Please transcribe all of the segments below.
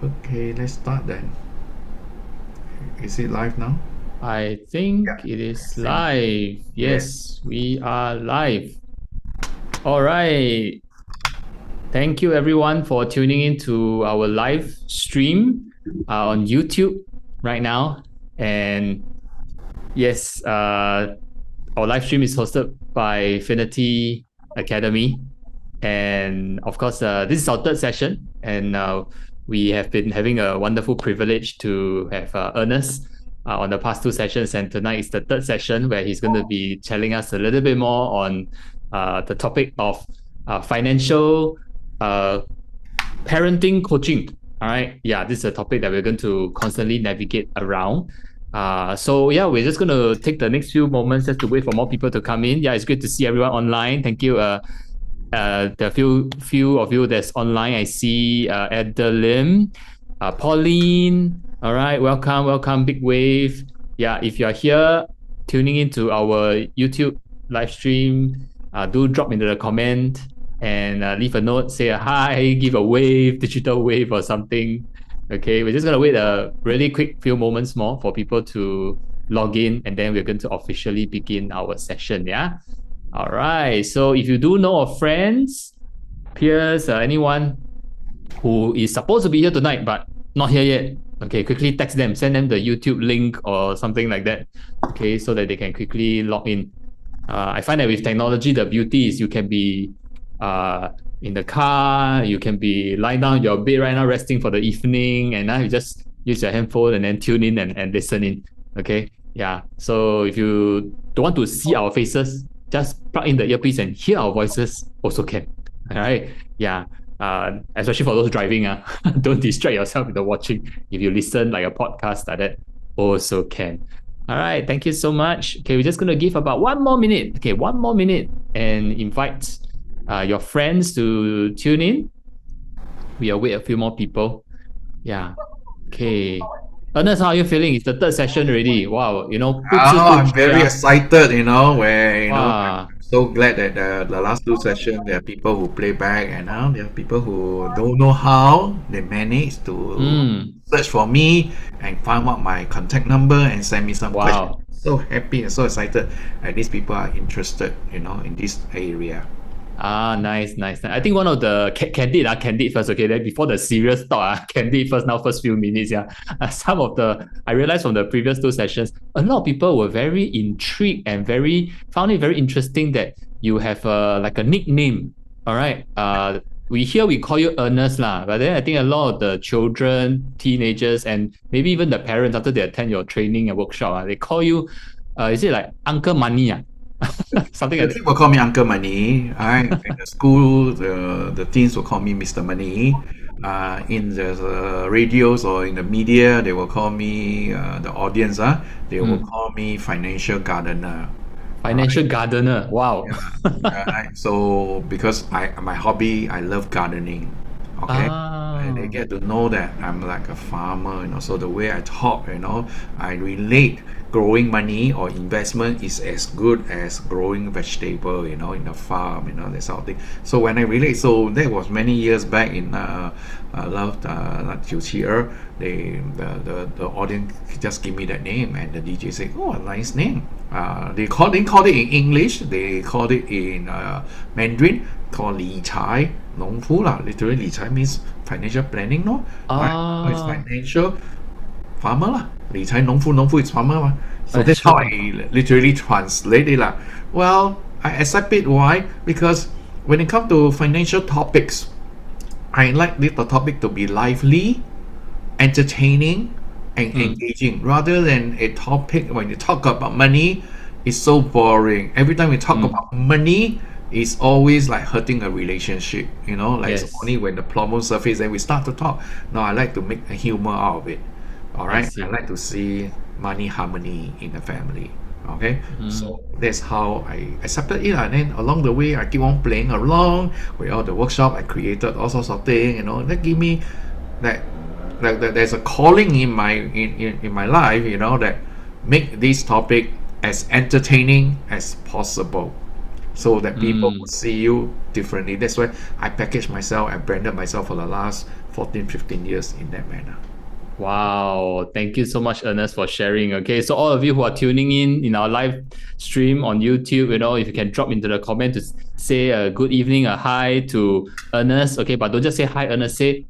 Okay, let's start then. Is it live now? I think Yeah. it is Same. live. Yeah. Yes, we are live. All right. Thank you everyone for tuning in to our live stream on YouTube right now. And yes, our live stream is hosted by Finity Academy. And of course, this is our third session. And we have been having a wonderful privilege to have Ernest on the past two sessions. And tonight is the third session where he's going to be telling us a little bit more on the topic of financial uh, parenting coaching. All right. Yeah, this is a topic that we're going to constantly navigate around. So yeah, we're just gonna take the next few moments just to wait for more people to come in. Yeah, it's good to see everyone online. Thank you. The few of you that's online. I see Adeline, Pauline. All right, welcome, Big Wave. Yeah, if you're here tuning into our YouTube live stream, do drop into the comment and leave a note, say a hi, give a wave, digital wave or something. Okay, we're just gonna wait a really quick few moments more for people to log in, and then we're going to officially begin our session. Yeah. All right. So if you do know of friends, peers, anyone who is supposed to be here tonight but not here yet, okay, quickly text them, send them the YouTube link or something like that, okay, so that they can quickly log in. I find that with technology, the beauty is you can be uh, in the car, you can be lying down in your bed right now, resting for the evening, and now you just use your handphone and then tune in and listen in. Okay, yeah. So if you don't want to see our faces, just plug in the earpiece and hear our voices also can. All right, yeah. Especially for those driving, don't distract yourself with the watching. If you listen like a podcast like that, also can. All right, thank you so much. Okay, we're just gonna give about one more minute. Okay, one more minute, and invite your friends to tune in. We'll wait a few more people. Yeah. Okay. Ernest, how are you feeling? It's the third session already. Wow. I'm very excited, where, Wow. I'm so glad that the last two sessions, there are people who play back, and now there are people who don't know how they manage to Hmm. search for me and find out my contact number and send me some questions. Wow. So happy and so excited. At least people are interested, in this area. Nice. I think one of the candid first, okay. Then before the serious talk, candid first. Now, first few minutes, yeah. Some of I realized from the previous two sessions, a lot of people were very intrigued and found it very interesting that you have like a nickname. All right. We call you Ernest lah, but then I think a lot of the children, teenagers, and maybe even the parents after they attend your training and workshop, they call you, is it like Uncle Money? Something The like that. team will call me Uncle Money. Alright, in the school, the teens will call me Mr. Money. In the radios or in the media, they will call me the audience. They will Mm. call me Financial Gardener. All right. Financial gardener. Wow. Yeah. Right. So because my hobby, I love gardening. Okay. And they Ah. get to know that I'm like a farmer, so the way I talk, I relate growing money or investment is as good as growing vegetable, in the farm, that sort of thing. So when I relate, so that was many years back in love like 97, the audience just give me that name, and the DJ say, "Oh, a nice name." Didn't call it in English. They called it in Mandarin, called 理财农夫 lah. Literally, 理财 means financial planning, no? Right? So it's Ah. financial farmer lah. 理财农夫, 农夫 is farmer 嘛. So that's Financial. how I literally translate it lah. Well, I accept it. Why? Because when it comes to financial topics, I like the topic to be lively, entertaining, and Mm. engaging rather than a topic when you talk about money it's so boring. Every time we talk Mm. about money, it's always like hurting a relationship, like it's Yes. only when the problem surface then we start to talk. No, I like to make a humor out of it. All I right, I see. like to see money harmony in the family. Okay, Mm. so that's how I accepted it, and then along the way I keep on playing along with all the workshop. I created all sorts of things, that give me that that there's a calling in my life, that make this topic as entertaining as possible so that people will Mm. see you differently. That's why I package myself and branded myself for the last 14, 15 years in that manner. Wow. Thank you so much, Ernest, for sharing. Okay. So all of you who are tuning in our live stream on YouTube, if you can drop into the comment to say a good evening, a hi to Ernest. Okay. But don't just say hi, Ernest. Say,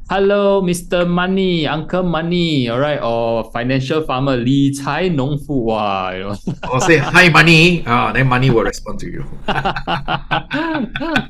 hello, Mr. Money, Uncle Money. All right. Or financial farmer, 理财农夫. Wow. Or say hi money, then money will respond to you.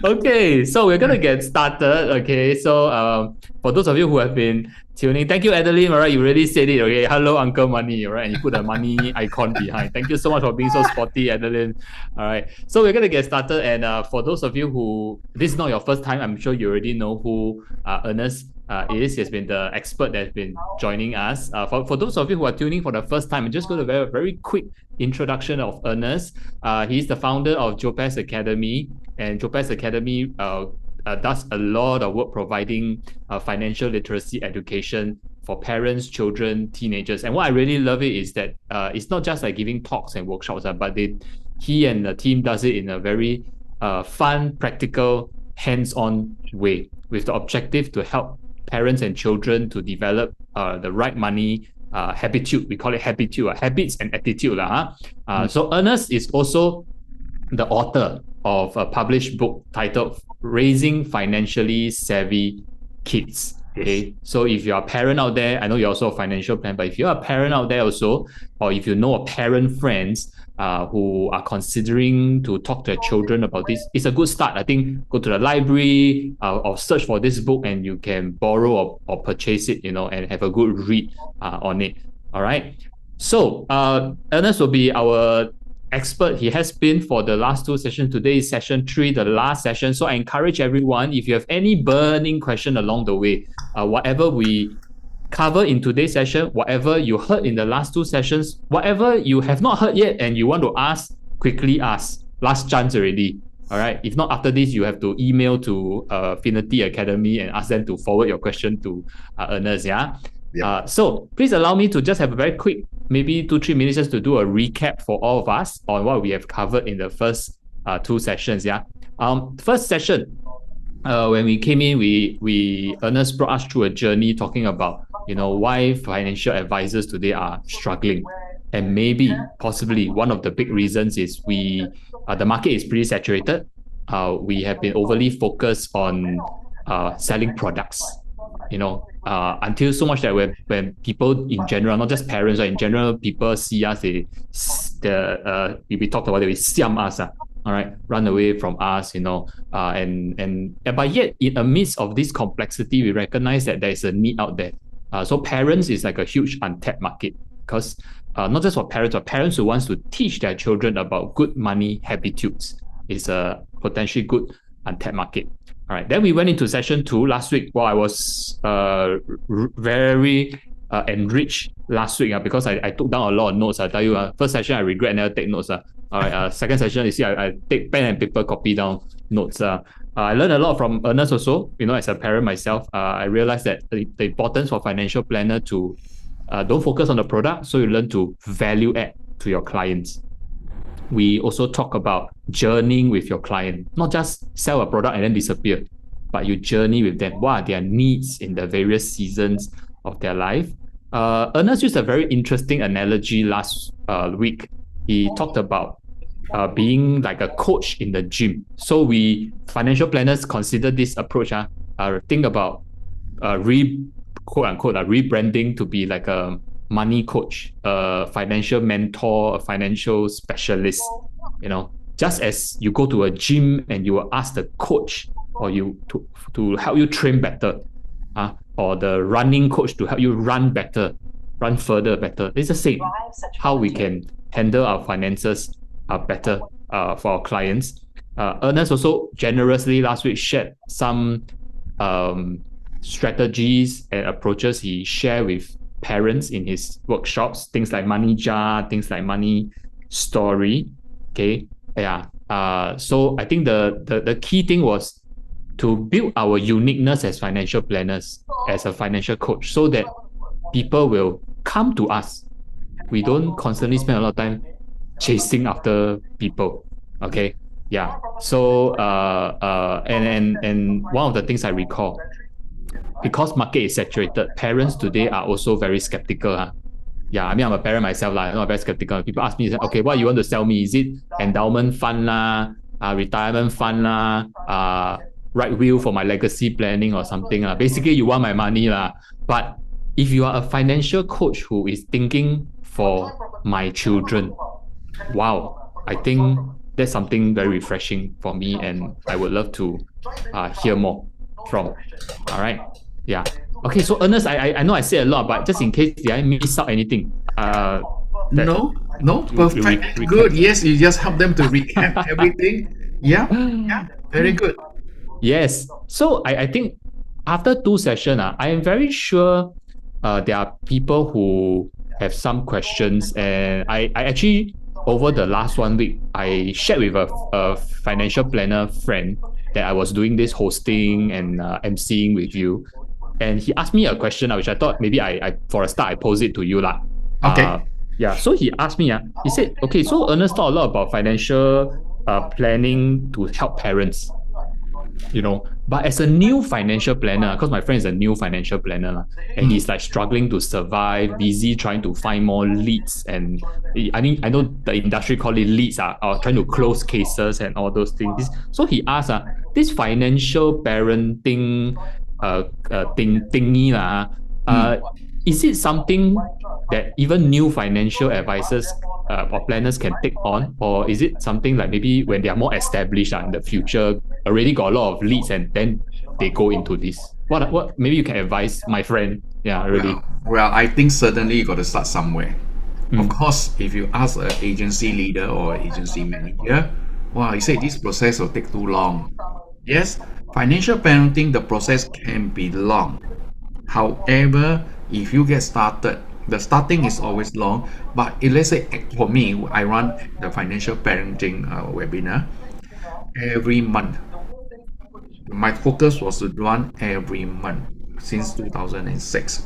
Okay, so we're gonna get started. Okay, so for those of you who have been tuning, thank you, Adeline. All right, you really said it. Okay, hello, Uncle Money. All right, and you put a money icon behind. Thank you so much for being so sporty, Adeline. All right, so we're gonna get started. And for those of you who this is not your first time, I'm sure you already know who Ernest is. He has been the expert that has been joining us. For those of you who are tuning for the first time, I'm just going to very quick introduction of Ernest. He's the founder of Jopez Academy, and Jopez Academy does a lot of work providing financial literacy education for parents, children, teenagers. And what I really love it is that it's not just like giving talks and workshops, but he and the team does it in a very fun, practical, hands-on way with the objective to help parents and children to develop the right money habitude. We call it habitude, habits and attitude. So Ernest is also the author of a published book titled Raising Financially Savvy Kids. Okay, so if you're a parent out there, I know you're also a financial plan, but if you're a parent out there also, or if you know a parent friends who are considering to talk to their children about this, it's a good start. I think go to the library or search for this book and you can borrow or purchase it, and have a good read on it. All right. So Ernest will be our expert. He has been for the last two sessions. Today is session 3, the last session. So I encourage everyone, if you have any burning question along the way, whatever we cover in today's session, whatever you heard in the last 2 sessions, whatever you have not heard yet and you want to ask, quickly ask. Last chance already. All right. If not, after this, you have to email to Finity Academy and ask them to forward your question to Ernest. Yeah. Yep. So please allow me to just have a very quick, maybe 2-3 minutes just to do a recap for all of us on what we have covered in the first 2 sessions. Yeah. First session, when we came in, Ernest brought us through a journey talking about why financial advisors today are struggling, and maybe possibly one of the big reasons is the market is pretty saturated. We have been overly focused on selling products, until so much that when people in general, not just parents, but in general, people see us, we talked about it, we siam us, all right, run away from us, but yet in the midst of this complexity, we recognize that there is a need out there. So parents is like a huge untapped market, because not just for parents, but parents who wants to teach their children about good money habitudes is a potentially good untapped market. All right. Then we went into session 2 last week. Well, I was very enriched last week because I took down a lot of notes. I tell you, first session I regret I never take notes. All right. Second session, you see, I take pen and paper, copy down notes. I learned a lot from Ernest also. As a parent myself, I realized that the importance for financial planner to don't focus on the product, so you learn to value add to your clients. We also talk about journeying with your client, not just sell a product and then disappear, but you journey with them. What are their needs in the various seasons of their life? Ernest used a very interesting analogy last week. He talked about being like a coach in the gym. So we financial planners consider this approach. Think about quote unquote rebranding to be like a money coach, a financial mentor, a financial specialist. Just as you go to a gym and you will ask the coach or you to help you train better, or the running coach to help you run better, run further better. It's the same how we can handle our finances better for our clients. Ernest also generously last week shared some strategies and approaches he shared with parents in his workshops, things like money jar, things like money story. Okay. Yeah. So I think the key thing was to build our uniqueness as financial planners, as a financial coach, so that people will come to us. We don't constantly spend a lot of time chasing after people. Okay. Yeah. So and one of the things I recall, because market is saturated, parents today are also very skeptical. Yeah, I mean, I'm a parent myself, I'm not very skeptical. People ask me, okay, what you want to sell me? Is it endowment fund lah, retirement fund lah, right wheel for my legacy planning or something lah? Basically, you want my money lah. But if you are a financial coach who is thinking for my children, wow, I think that's something very refreshing for me, and I would love to hear more from. All right, yeah. Okay, so Ernest, I know I said a lot, but just in case did I miss out anything? No, no, perfect. Good. Yes, you just help them to recap everything. Yeah, yeah, very good. Yes. So I think after 2 sessions, I am very sure there are people who have some questions, and I actually over the last 1 week I shared with a financial planner friend that I was doing this hosting and emceeing with you, and he asked me a question which I thought maybe I for a start I pose it to you lah. Okay. Yeah. So he asked me, he said, okay, so Ernest talked a lot about financial planning to help parents. But as a new financial planner, because my friend is a new financial planner, and he's like struggling to survive, busy trying to find more leads, and I know the industry call it leads, or trying to close cases and all those things. So he asked, this financial parenting thingy is it something that even new financial advisors or planners can take on, or is it something like maybe when they are more established in the future, already got a lot of leads, and then they go into this? What maybe you can advise my friend? Yeah, really. Well, I think certainly you got to start somewhere. Of course, if you ask an agency leader or agency manager, wow, you say this process will take too long. Yes, financial parenting, the process can be long. However, if you get started, the starting is always long. But let's say for me, I run the financial parenting webinar every month. My focus was to run every month since 2006.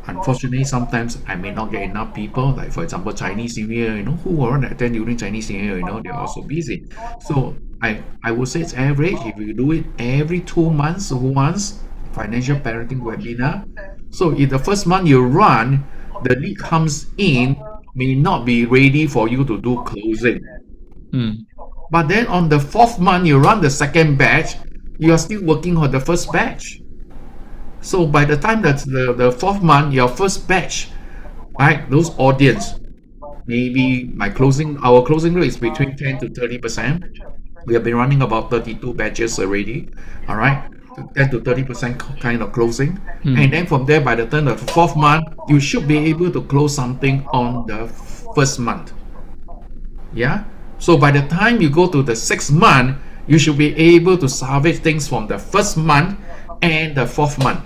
Unfortunately, sometimes I may not get enough people. Like for example, Chinese New Year, who will want to attend during Chinese New Year? They're also busy. So I would say it's average. If you do it every 2 months once, financial parenting webinar. So if the first month you run, the lead comes in, may not be ready for you to do closing. But then on the 4th month, you run the second batch, you are still working on the first batch. So by the time that the 4th month, your first batch, right, those audience, maybe our closing rate is between 10 to 30%. We have been running about 32 batches already, all right, 10 to 30% kind of closing. And then from there, by the time of the 4th month, you should be able to close something on the 1st month. Yeah. So by the time you go to the 6th month, you should be able to salvage things from the 1st month and the 4th month.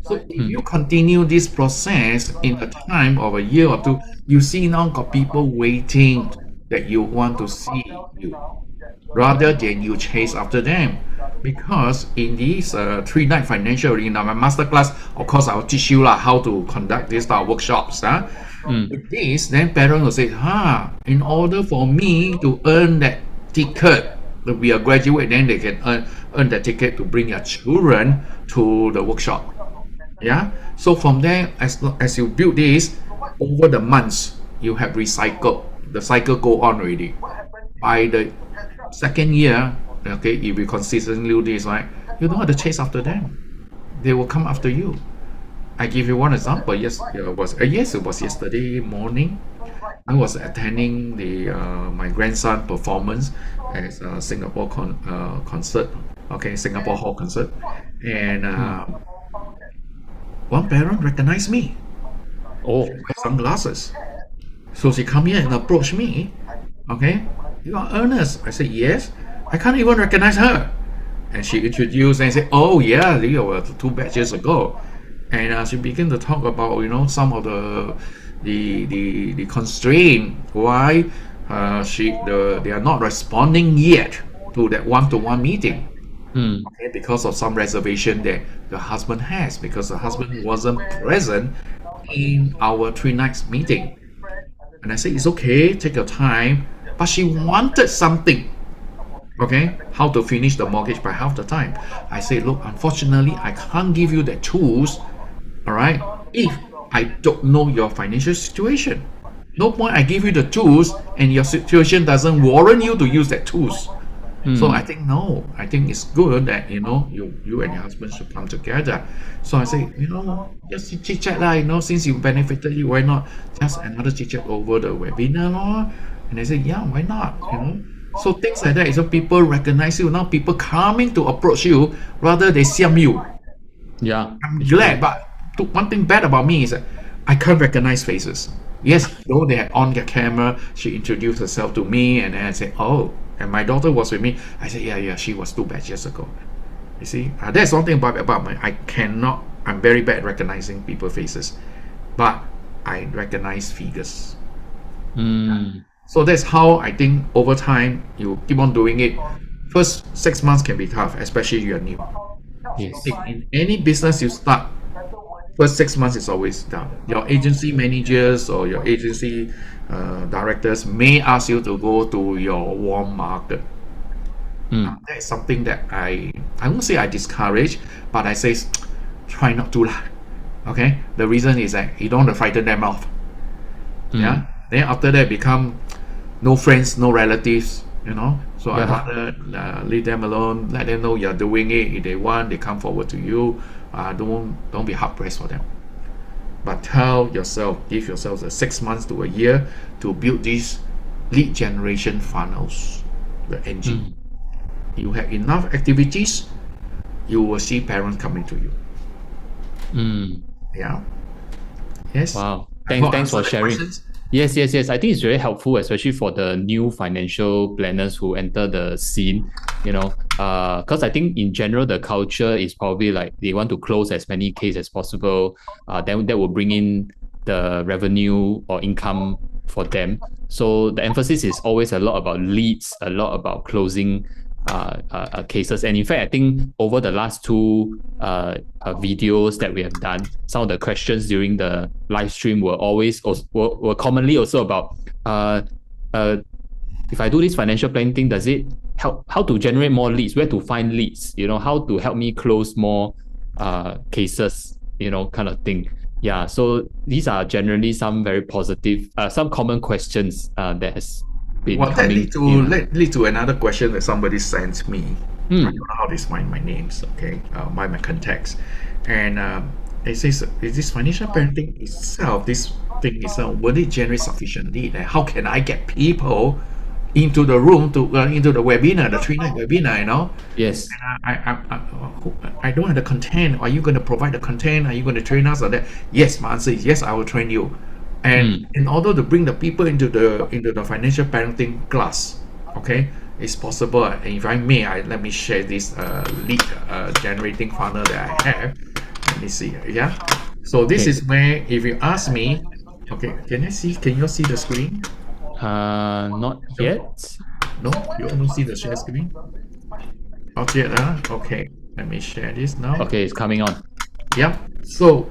So if you continue this process in a time of a year or two, you see now got people waiting that you want to see you, rather than you chase after them. Because in this 3-night financial arena, my masterclass, of course, I'll teach you how to conduct these type of workshops. With this, then parents will say, in order for me to earn that ticket to be a graduate, then they can earn that ticket to bring your children to the workshop. Yeah. So from there, as you build this over the months, you have recycled. The cycle go on already. By the 2nd year, okay, if you consistently do this, right, you don't have to chase after them. They will come after you. I give you one example. Yes, it was yesterday morning. I was attending my grandson performance at Singapore concert. Okay, Singapore Hall concert, and one parent recognized me. She wear sunglasses. So she come here and approach me. Okay, you are Ernest. I said yes. I can't even recognize her. And she introduced and said, oh yeah, you were 2 batches ago. And she began to talk about some of the constraint why they are not responding yet to that one-to-one meeting. Okay, because of some reservation that the husband has, because the husband wasn't present in our 3 nights meeting. And I said, it's okay, take your time. But she wanted something. Okay, how to finish the mortgage by half the time. I say, look, unfortunately, I can't give you the tools, all right, if I don't know your financial situation. No point I give you the tools and your situation doesn't warrant you to use that tools. So I Mm. think no, I think it's good that you and your husband should come together. So I say, just chit chat lah, since you benefited you, why not just another chit chat over the webinar lor? And they say, yeah, why not? So things like that. So people recognize you now. People coming to approach you rather they siam you. Yeah, I'm it's glad, true. but one thing bad about me is that I can't recognize faces. Yes, though they had on their camera, she introduced herself to me, and then I said, "Oh," and my daughter was with me. I said, "Yeah, yeah, she was 2 batches ago." You see, that's one thing about me. I cannot. I'm very bad at recognizing people faces, but I recognize figures. Mm. So that's how I think over time you keep on doing it. First 6 months can be tough, especially you're new. Yes. In any business you start, first 6 months is always down. Your agency managers or your agency directors may ask you to go to your warm market. Mm. That is something that I won't say I discourage, but I say try not to lah. Okay, the reason is that you don't want to frighten them off. Yeah, Mm. then after that become no friends, no relatives. So I Yeah. rather leave them alone, let them know you're doing it. If they want, they come forward to you. Don't be hard pressed for them. But give yourself the 6 months to a year to build these lead generation funnels, the engine. Mm. You have enough activities, you will see parents coming to you. Mm. Yeah. Yes. Wow. I hope I Thanks for answered the sharing. questions. Yes, yes, yes. I think it's very helpful, especially for the new financial planners who enter the scene. Because I think in general the culture is probably like they want to close as many cases as possible. Then that will bring in the revenue or income for them. So the emphasis is always a lot about leads, a lot about closing cases. And in fact, I think over the last two videos that we have done, some of the questions during the live stream were always were commonly also about uh, uh, if I do this financial planning thing, does it help how to generate more leads, where to find leads, how to help me close more cases, kind of thing. Yeah, so these are generally some very positive, some common questions that has been Well, that coming in. lead to another question that somebody sent me. I don't Hmm. know how they find my names. Okay, my contacts, and it says, "Is this financial parenting itself? This thing itself, will it generate sufficient lead? And how can I get people into the room to into the webinar, the 3 night webinar? Yes. I don't have the content. Are you going to provide the content? Are you going to train us on that? Yes, my answer is yes. I will train you. And Hmm. in order to bring the people into the financial parenting class, okay, it's possible. And if I may, let me share this lead generating funnel that I have. Let me see. Yeah. So this Okay. is where, if you ask me, okay, can I see? Can you see the screen? Not No, yet. no, you only see the share screen. Not yet. Okay. Let me share this now. Okay, it's coming on. Yeah. So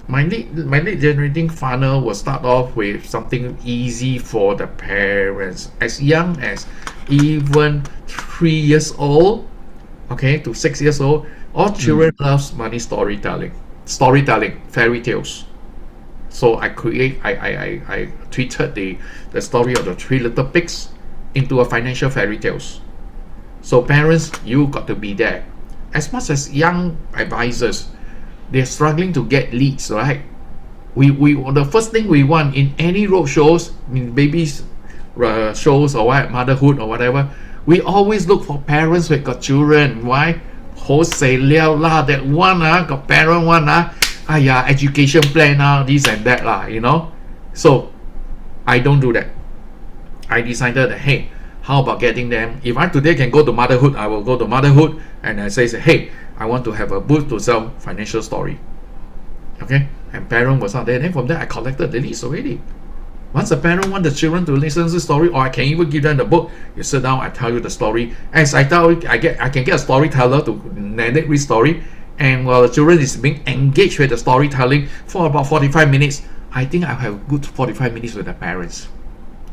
my lead generating funnel will start off with something easy for the parents, as young as even 3 years old, okay, to 6 years old. All children Mm. loves money storytelling, fairy tales. So I tweeted the story of the three little pigs into a financial fairy tales. So parents, you got to be there. As much as young advisors, they're struggling to get leads, right? We the first thing we want in any road shows, in babies shows or what, motherhood or whatever, we always look for parents who got children. Why? Wholesale lah, that one got parent one education plan this and that lah. So I don't do that. I decided that, hey, how about getting them? If I today can go to motherhood, I will go to motherhood, and I say, hey, I want to have a booth to sell financial story. Okay, and parent was not there. Then from there, I collected the leads already. Once a parent want the children to listen to the story, or I can even give them the book. You sit down, I tell you the story. As I tell you, I can get a storyteller to narrate the story, and while the children is being engaged with the storytelling for about 45 minutes, I think I have good 45 minutes with the parents.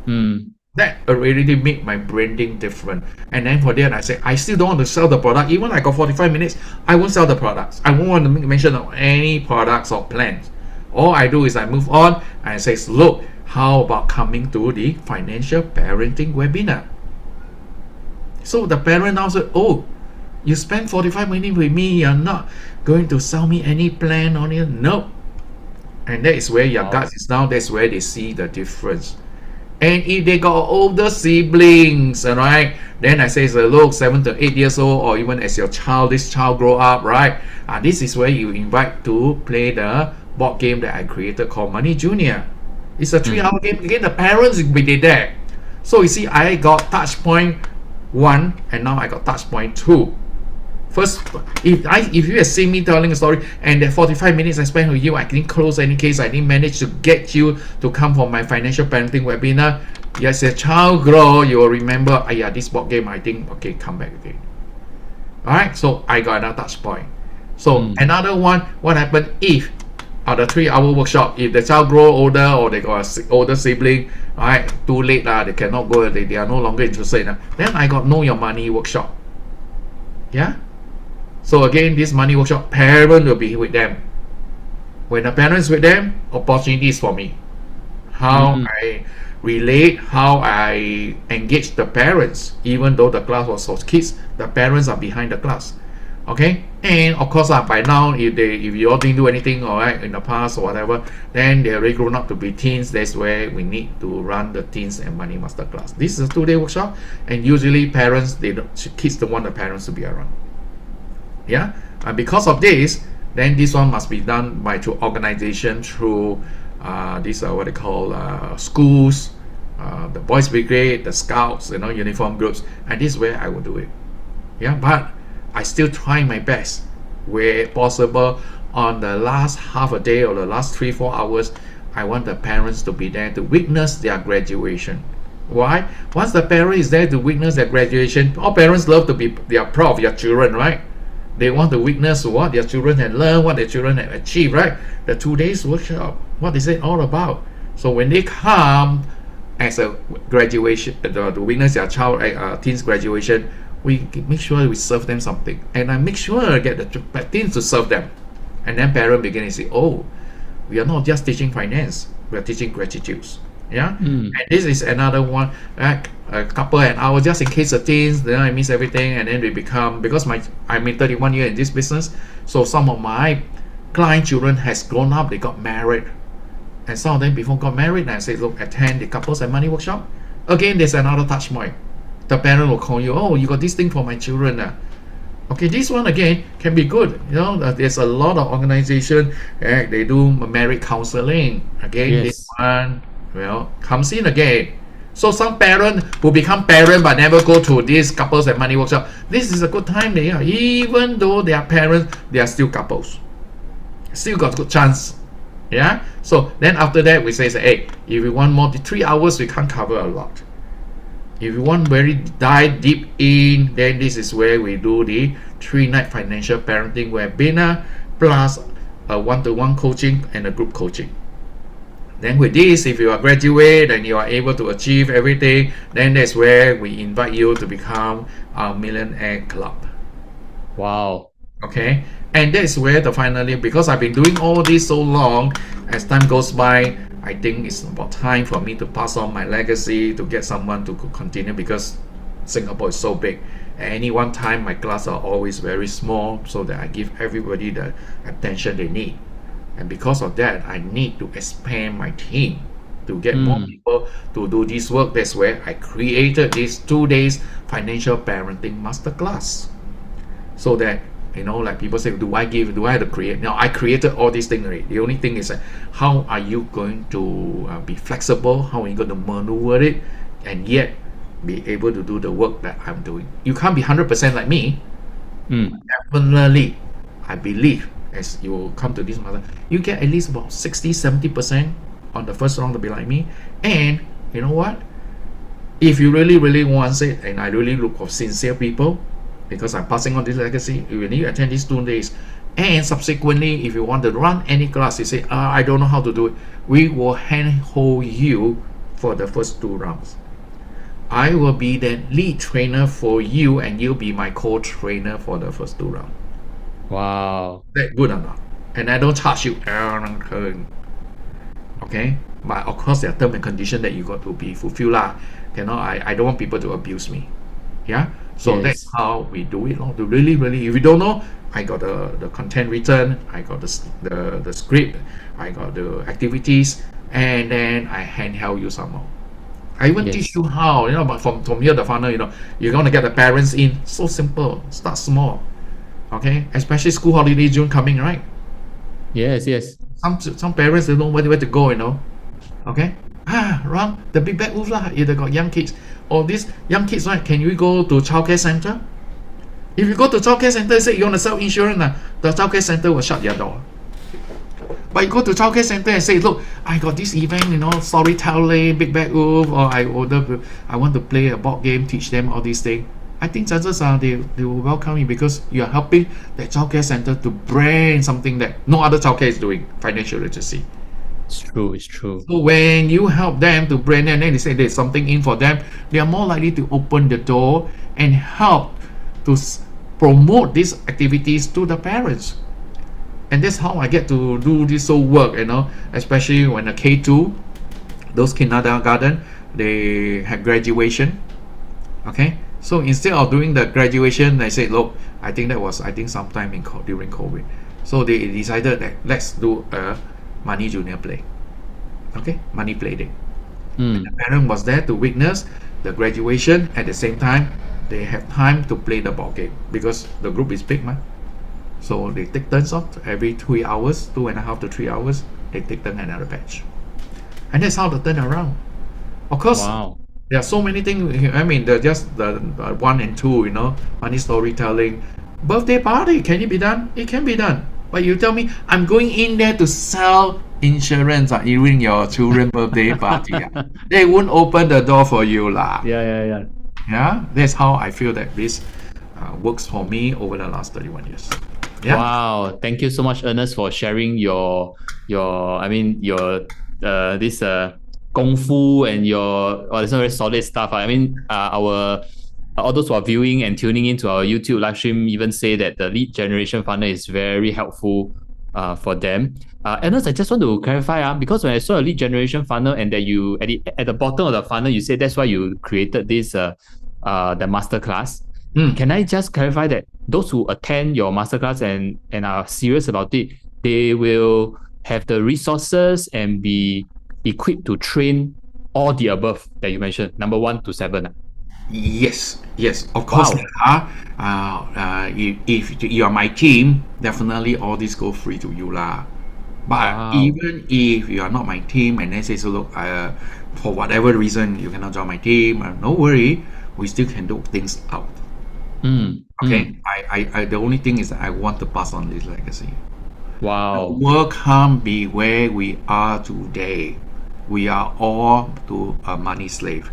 Mm. That already make my branding different. And then for that, I say, I still don't want to sell the product. Even I got 45 minutes, I won't sell the products. I won't want to make mention of any products or plans. All I do is I move on and say, look, how about coming to the financial parenting webinar? So the parent now said, oh, you spend 45 minutes with me, you're not going to sell me any plan on it? No. And that is where your Wow. guts is now. That's where they see the difference. And if they got older siblings, all right, then I say, so look, 7 to 8 years old, or even as your child, this child grow up, right? This is where you invite to play the board game that I created called Money Junior. It's a 3 hour game. Again, the parents will be there. So you see, I got touch point 1, and now I got touch point 2. First, if you have seen me telling a story and that 45 minutes I spent with you, I didn't close any case, I didn't manage to get you to come for my financial parenting webinar. Yes, a child grow, you will remember, yeah, this board game, I think, okay, come back again. Alright, so I got another touch point. So another one, what happened if at the 3 hour workshop, if the child grow older or they got an older sibling, alright, too late, they cannot go, they are no longer interested, then I got Know Your Money workshop. Yeah? So again, this money workshop, parent will be with them. When the parents with them, opportunities for me. How I relate, how I engage the parents, even though the class was for kids, the parents are behind the class. Okay, and of course, by now, if you all didn't do anything, all right, in the past or whatever, then they're already grown up to be teens. That's where we need to run the teens and money master class. This is a 2-day workshop, and usually parents, kids don't want the parents to be around. Yeah, and because of this, then this one must be done by through organization, through these are what they call schools, the boys brigade, the scouts, uniform groups, and this is where I will do it. Yeah, but I still try my best where possible. On the last half a day or the last 3-4 hours, I want the parents to be there to witness their graduation. Why? Once the parent is there to witness their graduation, all parents love to be, they are proud of their children, right? They want to witness what their children have learned, what their children have achieved, right? The 2 days workshop, what is it all about? So when they come as a graduation, to witness their child teens graduation, we make sure we serve them something, and I make sure I get the teens to serve them, and then parents begin to say, oh, we are not just teaching finance, we are teaching gratitude. Yeah, and this is another one, a couple an hour just in case the teens, then I miss everything, and then they become, because I'm in 31 years in this business, so some of my client children has grown up, they got married, and some of them before got married, and I say, look, attend the couples and money workshop. Again, there's another touch point. The parent will call you, oh, you got this thing for my children. Okay, this one again can be good. There's a lot of organization, they do marriage counseling. Again, this one, comes in again. So some parent who become parent but never go to this couples and money workshop, this is a good time. Even though they are parents, they are still couples. Still got good chance. Yeah. So then after that, we say, hey, if you want more 3 hours, we can't cover a lot. If you want very dive deep in, then this is where we do the 3-night financial parenting webinar plus a one-to-one coaching and a group coaching. Then with this, if you are graduate and you are able to achieve everything, then that's where we invite you to become our Millionaire Club. Wow. Okay, and that's where finally, because I've been doing all this so long, as time goes by, I think it's about time for me to pass on my legacy to get someone to continue, because Singapore is so big. At any one time, my classes are always very small, so that I give everybody the attention they need. And because of that, I need to expand my team to get more people to do this work. That's where I created this 2 days financial parenting masterclass. So that, like people say, do I have to create? Now, I created all these things already. The only thing is how are you going to be flexible? How are you going to maneuver it and yet be able to do the work that I'm doing? You can't be 100% like me. Definitely, I believe, as you come to this matter, you get at least about 60-70% on the first round to be like me. And you know what? If you really want it, and I really look for sincere people, because I'm passing on this legacy, you need to attend these 2 days. And subsequently, if you want to run any class, you say, I don't know how to do it, we will handhold you for the first 2 rounds. I will be the lead trainer for you, and you'll be my co-trainer for the first 2 rounds. Wow. That good or not? And I don't charge you anything. Okay? But of course, there are terms and conditions that you got to be fulfilled lah. Cannot, I don't want people to abuse me. Yeah? So that's Yes. how we do it. To really, really, if you don't know, I got the content written, I got the script, I got the activities, and then I handheld you somehow. I even teach Yes. you how, but from here, the funnel, you're going to get the parents in. So simple. Start small. Okay? Especially school holiday, June coming, right? Yes. Yes. Some parents, they don't know where to go. Okay? Run the big bad wolf lah. If they got young kids. Or these young kids, right? Can you go to childcare center? If you go to childcare center, say you want to sell insurance, the childcare center will shut their door. But you go to childcare center and say, look, I got this event, storytelling, big bad wolf, or I want to play a board game, teach them all these things. I think chances are they will welcome you because you are helping that childcare center to brand something that no other childcare is doing, financial literacy. It's true. It's true. So when you help them to brand and then they say there's something in for them, they are more likely to open the door and help to promote these activities to the parents. And that's how I get to do this whole work, especially when a K2, those kindergarten, they have graduation. Okay, so instead of doing the graduation, they said, look, I think sometime during COVID. So they decided that let's do a money junior play. Okay, money play day. And the parent was there to witness the graduation. At the same time, they have time to play the ball game because the group is big, man. So they take turns off every 3 hours, 2.5 to 3 hours. They take turn another batch, and that's how the turn around. Of course, Wow. there are so many things. I mean, just the 1 and 2, money storytelling, birthday party. Can it be done? It can be done. But you tell me, I'm going in there to sell insurance during your children's birthday party. They won't open the door for you lah. Yeah. Yeah, that's how I feel that this works for me over the last 31 years. Yeah. Wow. Thank you so much, Ernest, for sharing your this kung fu and this very solid stuff. I mean, our all those who are viewing and tuning into our YouTube live stream even say that the lead generation funnel is very helpful for them. Ernest, I just want to clarify, because when I saw a lead generation funnel and that you at the bottom of the funnel you said that's why you created this the masterclass. Can I just clarify that those who attend your masterclass and are serious about it, they will have the resources and be equipped to train all the above that you mentioned, number 1 to 7? Yes, of course. If you are my team, definitely all this go free to you lah. But even if you are not my team and then say, so look, for whatever reason you cannot join my team, no worry, we still can do things out. Okay, I the only thing is that I want to pass on this legacy. Wow. The world can't be where we are today. We are all to a money slave.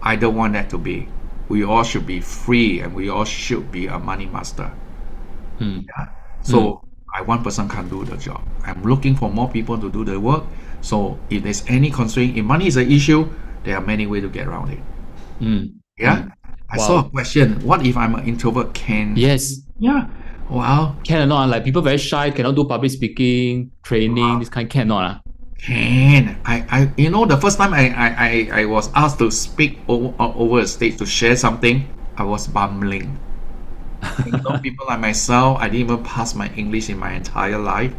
I don't want that to be. We all should be free and we all should be a money master. So one person can't do the job. I'm looking for more people to do the work. So if there's any constraint, if money is an issue, there are many ways to get around it. I saw a question. What if I'm an introvert? Yes. Yeah. Well, can or not? Like people very shy, cannot do public speaking, training, this kind cannot. Can. The first time I was asked to speak over a stage to share something, I was bumbling. People like myself, I didn't even pass my English in my entire life.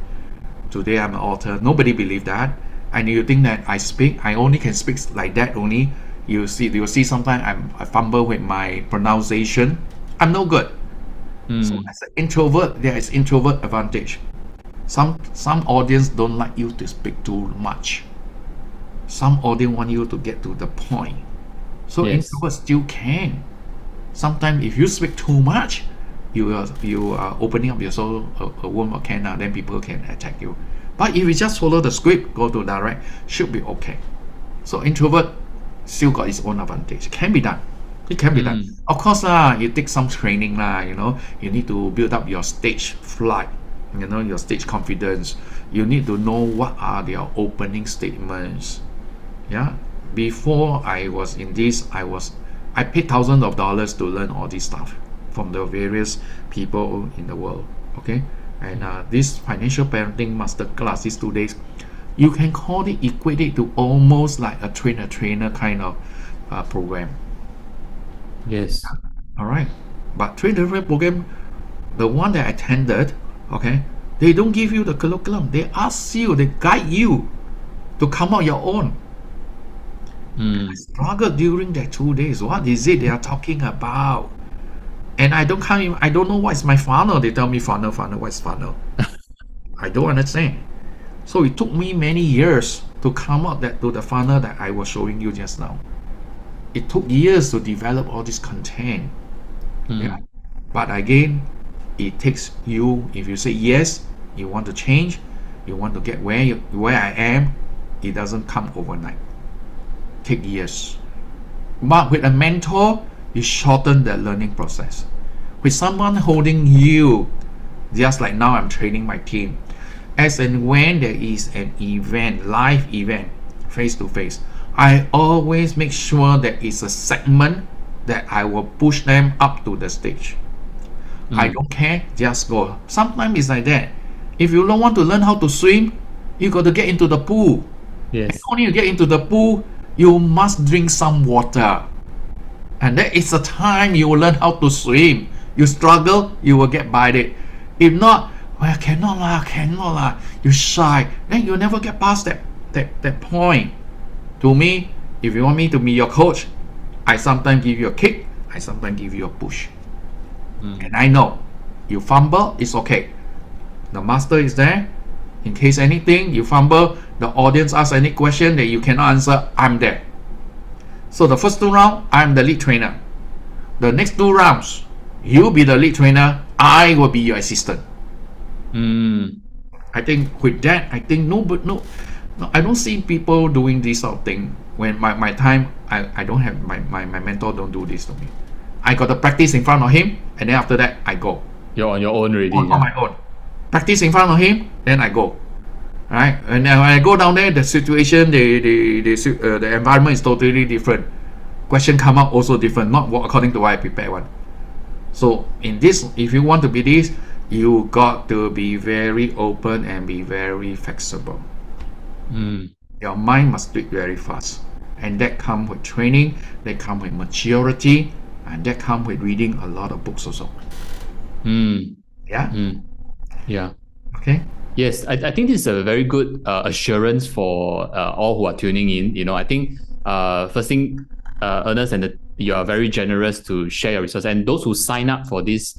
Today I'm an author. Nobody believed that. And you think that I only can speak like that only. You'll see sometimes I fumble with my pronunciation. I'm no good. So as an introvert, there is introvert advantage. Some audience don't like you to speak too much. Some audience want you to get to the point. So introverts still can. Sometimes if you speak too much, you are opening up your soul a wound or can, then people can attack you. But if you just follow the script, go to direct, should be okay. So introvert still got its own advantage. Can be done. It can be done. Of course it takes some training you need to build up your stage fright, your stage confidence. You need to know what are their opening statements. Before I was in this, I was I paid thousands of dollars to learn all this stuff from the various people in the world. Okay, and this financial parenting master class, these 2 days, you can call it, equate it to almost like a trainer kind of program. Yes. All right, but trainer program, the one that I attended, okay, they don't give you the curriculum. They ask you, they guide you to come out your own. I struggled during that 2 days. What is it they are talking about? And I don't know what's my funnel. They tell me funnel, what's funnel? I don't understand. So it took me many years to come up to the funnel that I was showing you just now. It took years to develop all this content. Yeah. But again, it takes you, if you say yes, you want to change, you want to get where I am, it doesn't come overnight. Take years. But with a mentor, you shorten the learning process. With someone holding you, just like now I'm training my team, as and when there is an event, live event, face to face, I always make sure that it's a segment that I will push them up to the stage. I don't care, just go. Sometimes it's like that. If you don't want to learn how to swim, you got to get into the pool. Yes. And only you get into the pool, you must drink some water. And that is the time you will learn how to swim. You struggle, you will get by it. If not, well, cannot lah. You shy. Then you'll never get past that point. To me, if you want me to be your coach, I sometimes give you a kick, I sometimes give you a push. And I know, you fumble, it's okay. The master is there. In case anything, you fumble, the audience asks any question that you cannot answer, I'm there. So the first 2 rounds, I'm the lead trainer. The next 2 rounds, you be the lead trainer, I will be your assistant. I think with that, I think no, I don't see people doing this sort of thing. When my time, I don't have, my mentor don't do this to me. I got to practice in front of him, and then after that, I go. You're on your own already. On my own. Practice in front of him, then I go. Right? And then when I go down there, the situation, the environment is totally different. Question come up also different, not according to what I prepared one. So in this, if you want to be this, you got to be very open and be very flexible. Your mind must tweak very fast, and that comes with training, that comes with maturity, and that comes with reading a lot of books also. Yeah. Yeah. Okay. Yes, I think this is a very good assurance for all who are tuning in. I think first thing, Ernest, you are very generous to share your resources. And those who sign up for this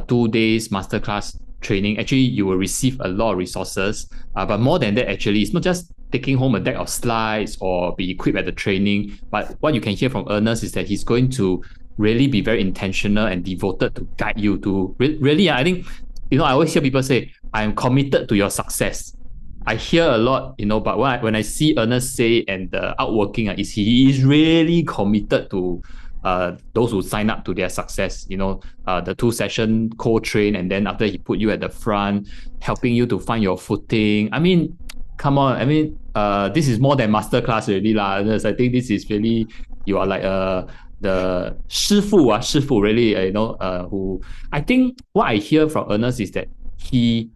2 days masterclass training, actually, you will receive a lot of resources. But more than that, actually, it's not just taking home a deck of slides or be equipped at the training. But what you can hear from Ernest is that he's going to really be very intentional and devoted to guide you to really, I think, I always hear people say, I'm committed to your success. I hear a lot, but when I see Ernest say and the outworking, he is really committed to those who sign up to their success, the 2-session co-train, and then after he put you at the front, helping you to find your footing. I mean, come on. I mean, this is more than masterclass already lah. Ernest, I think this is really, you are like the 师傅 really, who I think what I hear from Ernest is that he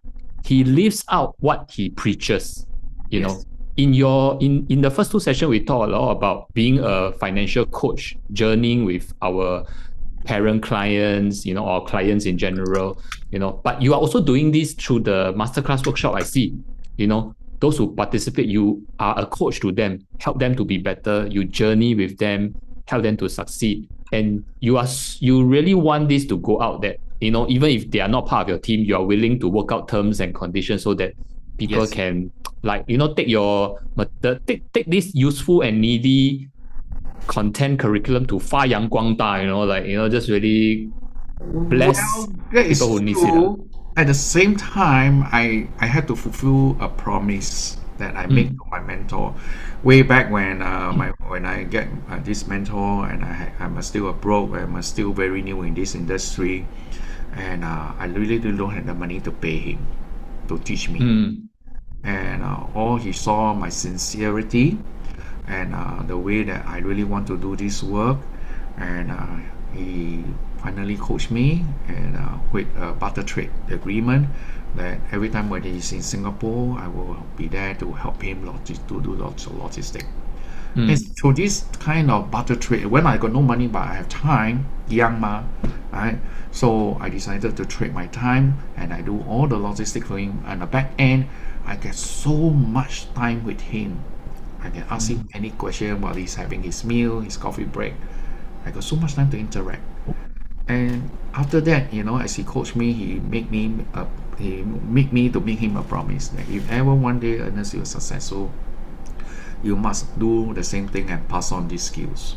lives out what he preaches. Yes. In the first 2 sessions, we talk a lot about being a financial coach, journeying with our parent clients, or clients in general, but you are also doing this through the masterclass workshop. I see, those who participate, you are a coach to them, help them to be better, you journey with them, help them to succeed. And you really want this to go out that, even if they are not part of your team, you are willing to work out terms and conditions so that people can, take this useful and needy content curriculum to 发扬光大, just really bless people who need it. At the same time, I had to fulfill a promise that I made to my mentor way back when when I get this mentor, and I'm still a broke, I'm still very new in this industry, and I really don't have the money to pay him to teach me. And all he saw my sincerity and the way that I really want to do this work, and he finally coached me and with a barter trade agreement that every time when he's in Singapore, I will be there to help him to do lots of logistics. And through this kind of barter trade, when I got no money but I have time, young ma, right? So I decided to trade my time and I do all the logistics for him. And the back end, I get so much time with him. I can ask him any question while he's having his meal, his coffee break. I got so much time to interact. And after that, as he coached me, he made me to make him a promise that if ever one day Ernest you're successful, you must do the same thing and pass on these skills.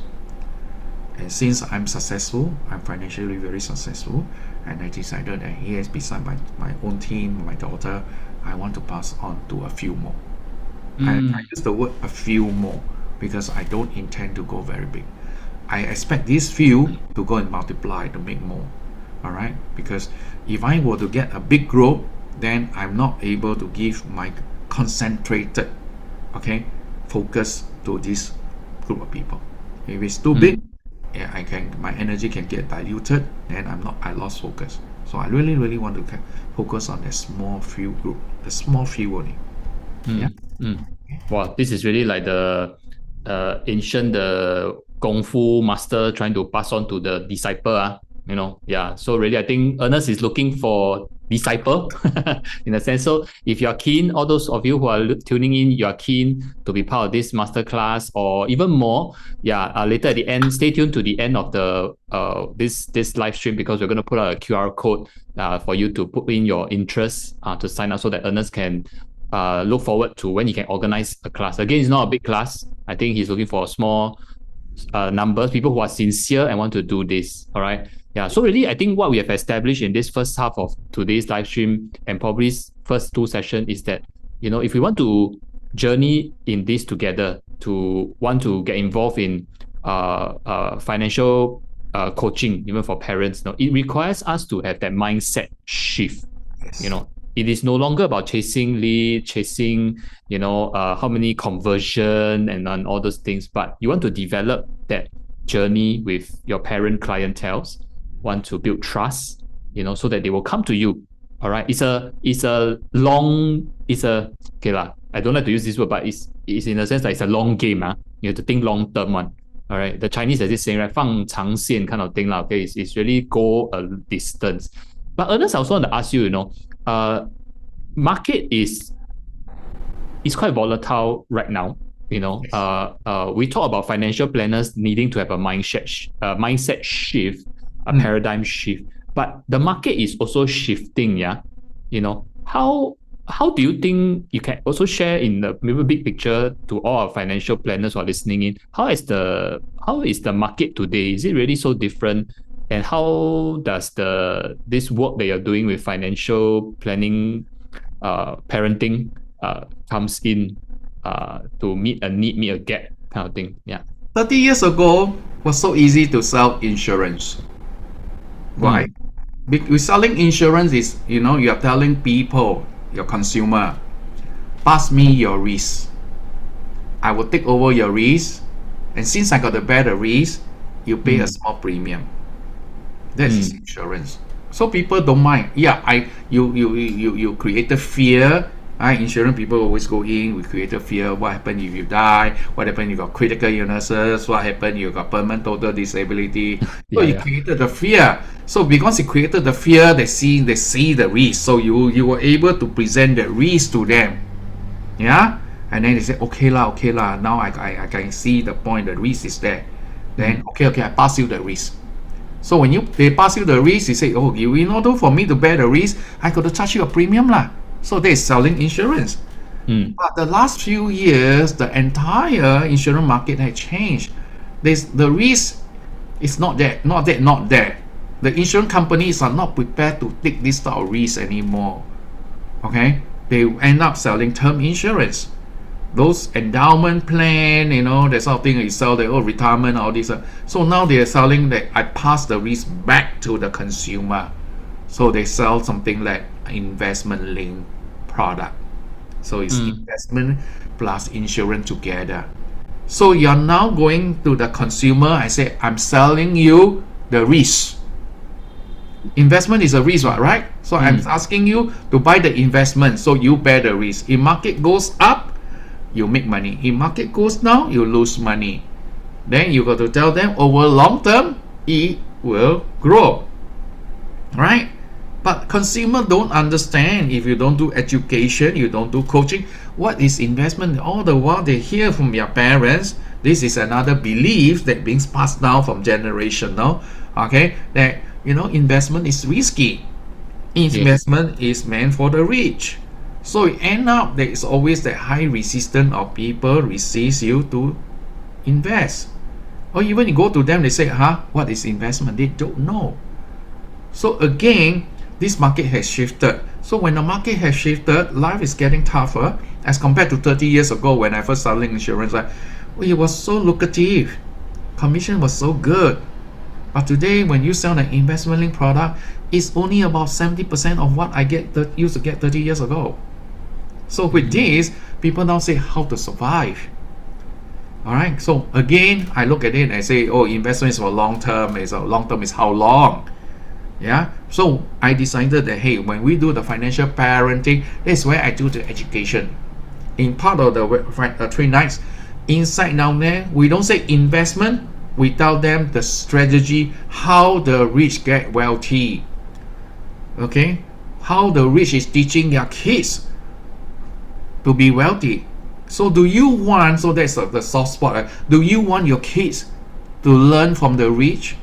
And since I'm successful, I'm financially very successful, and I decided that yes, beside my own team, my daughter, I want to pass on to a few more. I use the word a few more because I don't intend to go very big. I expect these few to go and multiply to make more. All right, because if I were to get a big group, then I'm not able to give my concentrated, focus to this group of people. If it's too big, my energy can get diluted, then I lost focus. So I really want to focus on a small few group, the small few only. Wow, this is really like the ancient Kung Fu master trying to pass on to the disciple. So really I think Ernest is looking for disciple in a sense. So if you're keen, all those of you who are tuning in, you are keen to be part of this masterclass or even more, later at the end, stay tuned to the end of the this live stream, because we're going to put out a QR code for you to put in your interest to sign up so that Ernest can look forward to when he can organize a class. Again, it's not a big class. I think he's looking for small numbers, people who are sincere and want to do this. All right. So really, I think what we have established in this first half of today's live stream and probably first two sessions is that, if we want to journey in this together, to want to get involved in financial coaching, even for parents, it requires us to have that mindset shift. Yes. It is no longer about chasing lead, how many conversion and all those things, but you want to develop that journey with your parent clienteles, want to build trust, so that they will come to you. All right. I don't like to use this word, but it's in a sense like it's a long game. You have to think long term one. All right. The Chinese has this saying, right? 放长线 kind of thing. Okay. It's really go a distance. But Ernest, I also want to ask you, market is quite volatile right now. We talk about financial planners needing to have a mindset shift, a paradigm shift. But the market is also shifting. How do you think you can also share in the maybe big picture to all our financial planners who are listening in? How is the market today? Is it really so different? And how does this work that you're doing with financial planning, parenting, comes in to meet a need, meet a gap kind of thing? 30 years ago was so easy to sell insurance. Why? Because selling insurance is, you are telling people, your consumer, pass me your risk. I will take over your risk, and since I got a better risk, you pay a small premium. That is insurance. So people don't mind. You created fear. Insurance people always go in. We created fear. What happens if you die? What happens if you got critical illnesses? What happens if you got permanent total disability? So you created the fear. So because you created the fear, they see the risk. So you were able to present the risk to them. And then they say, okay lah. Now I can see the point. The risk is there. Then okay, I pass you the risk. So when they pass you the risk, you say, in order for me to bear the risk, I got to charge you a premium lah. So they're selling insurance. But the last few years, the entire insurance market has changed. The risk is not there. The insurance companies are not prepared to take this type of risk anymore. Okay, they end up selling term insurance. Those endowment plan, that sort of thing, you sell the retirement, all this. So now they are selling that I pass the risk back to the consumer. So they sell something like investment linked product. So it's investment plus insurance together. So you're now going to the consumer. I say, I'm selling you the risk. Investment is a risk, right? So I'm asking you to buy the investment, so you bear the risk. If market goes up, you make money. If market goes down, you lose money. Then you got to tell them over long term, it will grow, right? But consumer don't understand. If you don't do education, you don't do coaching, what is investment? All the while they hear from their parents. This is another belief that being passed down from generation now. Okay, that investment is risky. Investment is meant for the rich. So it end up there is always that high resistance of people resist you to invest. Or even you go to them, they say, what is investment? They don't know. So again, this market has shifted. So when the market has shifted, life is getting tougher as compared to 30 years ago when I first started insurance. It was so lucrative. Commission was so good. But today, when you sell an investment-linked product, it's only about 70% of what I used to get 30 years ago. So with this, people now say how to survive. All right. So again, I look at it and I say, investment is for long term. Long term is how long? Yeah. So I decided that, hey, when we do the financial parenting, that's where I do the education. In part of the 3 nights, inside down there, we don't say investment. We tell them the strategy, how the rich get wealthy. Okay? How the rich is teaching their kids to be wealthy. So do you want, so that's the soft spot, right? Do you want your kids to learn from the rich?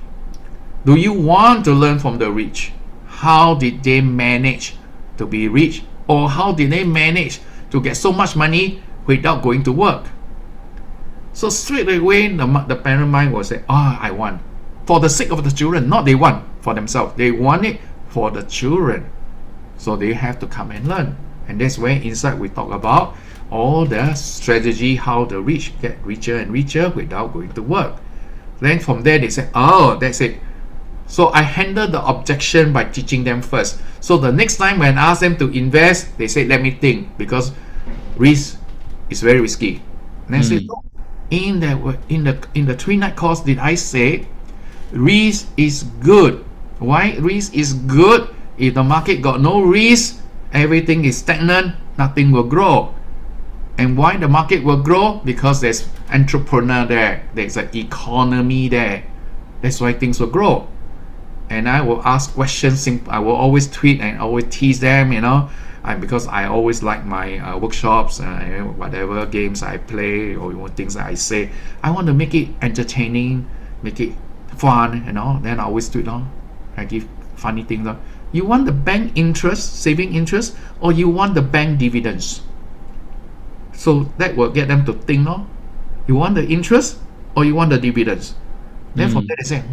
Do you want to learn from the rich? How did they manage to be rich? Or how did they manage to get so much money without going to work? So straight away, the parent mind will say, I want. For the sake of the children, not they want for themselves. They want it for the children. So they have to come and learn. And that's where inside we talk about all the strategy, how the rich get richer and richer without going to work. Then from there, they say, that's it. So I handle the objection by teaching them first. So the next time when I ask them to invest, they say, let me think, because risk is very risky. And I say, no. In the 3-night course, did I say risk is good? Why risk is good? If the market got no risk, everything is stagnant, nothing will grow. And why the market will grow? Because there's entrepreneur there, there's an economy there. That's why things will grow. And I will ask questions. I will always tweet and always tease them, because I always like my workshops, whatever games I play or things that I say. I want to make it entertaining, make it fun, Then I always tweet, I give funny things. You want the bank interest, saving interest, or you want the bank dividends? So that will get them to think, You want the interest or you want the dividends? Then from there they say,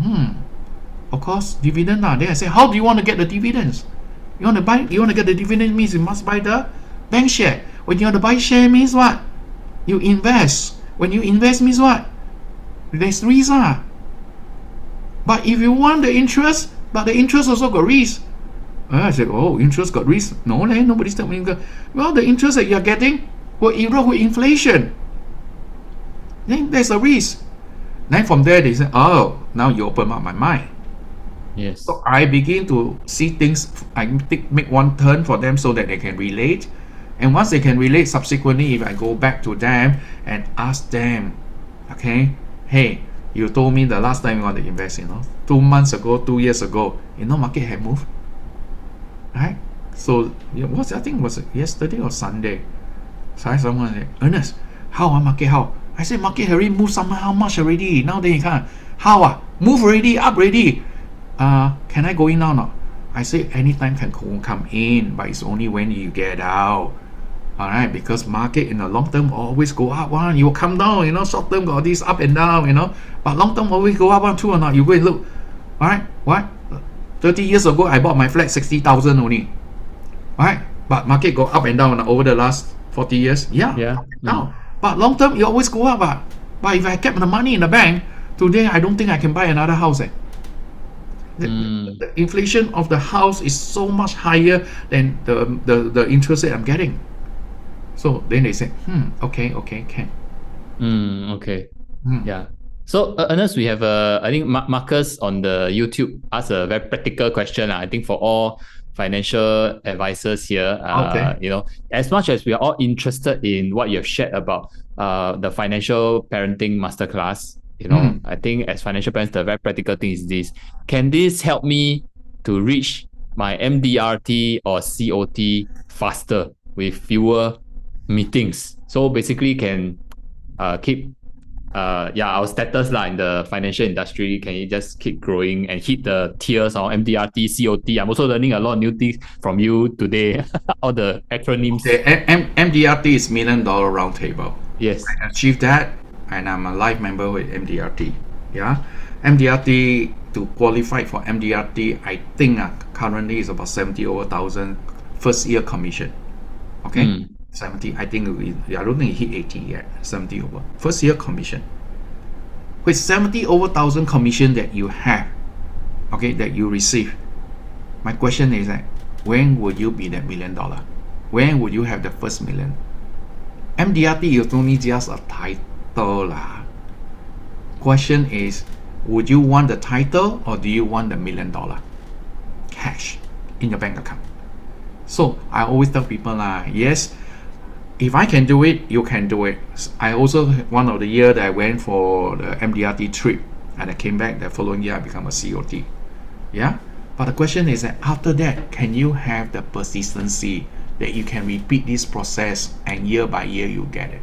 of course, dividend. Then I say, how do you want to get the dividends? You want to get the dividend means you must buy the bank share. When you want to buy share means what? You invest. When you invest means what? There's risk. But if you want the interest, but the interest also got risk. I said, interest got risk? No, nobody's telling me. Well, the interest that you're getting will erode with inflation. Then there's a risk. Then from there they say, now you open up my mind. Yes. So I begin to see things, I make one turn for them so that they can relate. And once they can relate, subsequently, if I go back to them and ask them, okay, hey, you told me the last time you want to invest, 2 months ago, 2 years ago, market had moved. Right? So, I think it was yesterday or Sunday. So someone said, Ernest, how market, how? I said, market already moved somehow much already. Now they can't. How? Move already, up already. Can I go in now? No. I say anytime can come in, but it's only when you get out. Alright, because market in the long term always go up one. You will come down, short term got this up and down, but long term always go up one too or not. You go and look. Alright, what? 30 years ago I bought my flat 60,000 only. Alright, but market go up and down over the last 40 years. Yeah. Now, but long term it always go up. But if I kept the money in the bank, today I don't think I can buy another house. The inflation of the house is so much higher than the interest rate I'm getting. So then they say, okay, can. Okay. Mm. Yeah. So, Ernest, we have I think Marcus on the YouTube asked a very practical question. I think for all financial advisors here, Okay. as much as we are all interested in what you have shared about the financial parenting masterclass, Mm. I think as financial parents, the very practical thing is this: can this help me to reach my MDRT or COT faster with fewer meetings? So basically, can keep our status lah in the financial industry, can you just keep growing and hit the tiers or MDRT, COT? I'm also learning a lot of new things from you today, all the acronyms. Okay, MDRT is Million Dollar Round Table. Yes. I achieved that, and I'm a life member with MDRT. Yeah, MDRT, to qualify for MDRT, I think currently is about 70 over thousand first year commission. Okay, 70. I think I don't think it hit 80 yet. 70 over first year commission. With 70 over thousand commission that you have, okay, that you receive. My question is that when will you be that $1 million? When would you have the first million? MDRT is only just a title lah. Question is, would you want the title or do you want the $1 million cash in your bank account? So I always tell people lah, yes, if I can do it, you can do it. I also, one of the year that I went for the MDRT trip and I came back the following year I become a COT. Yeah, but the question is that after that, can you have the persistency that you can repeat this process and year by year you get it?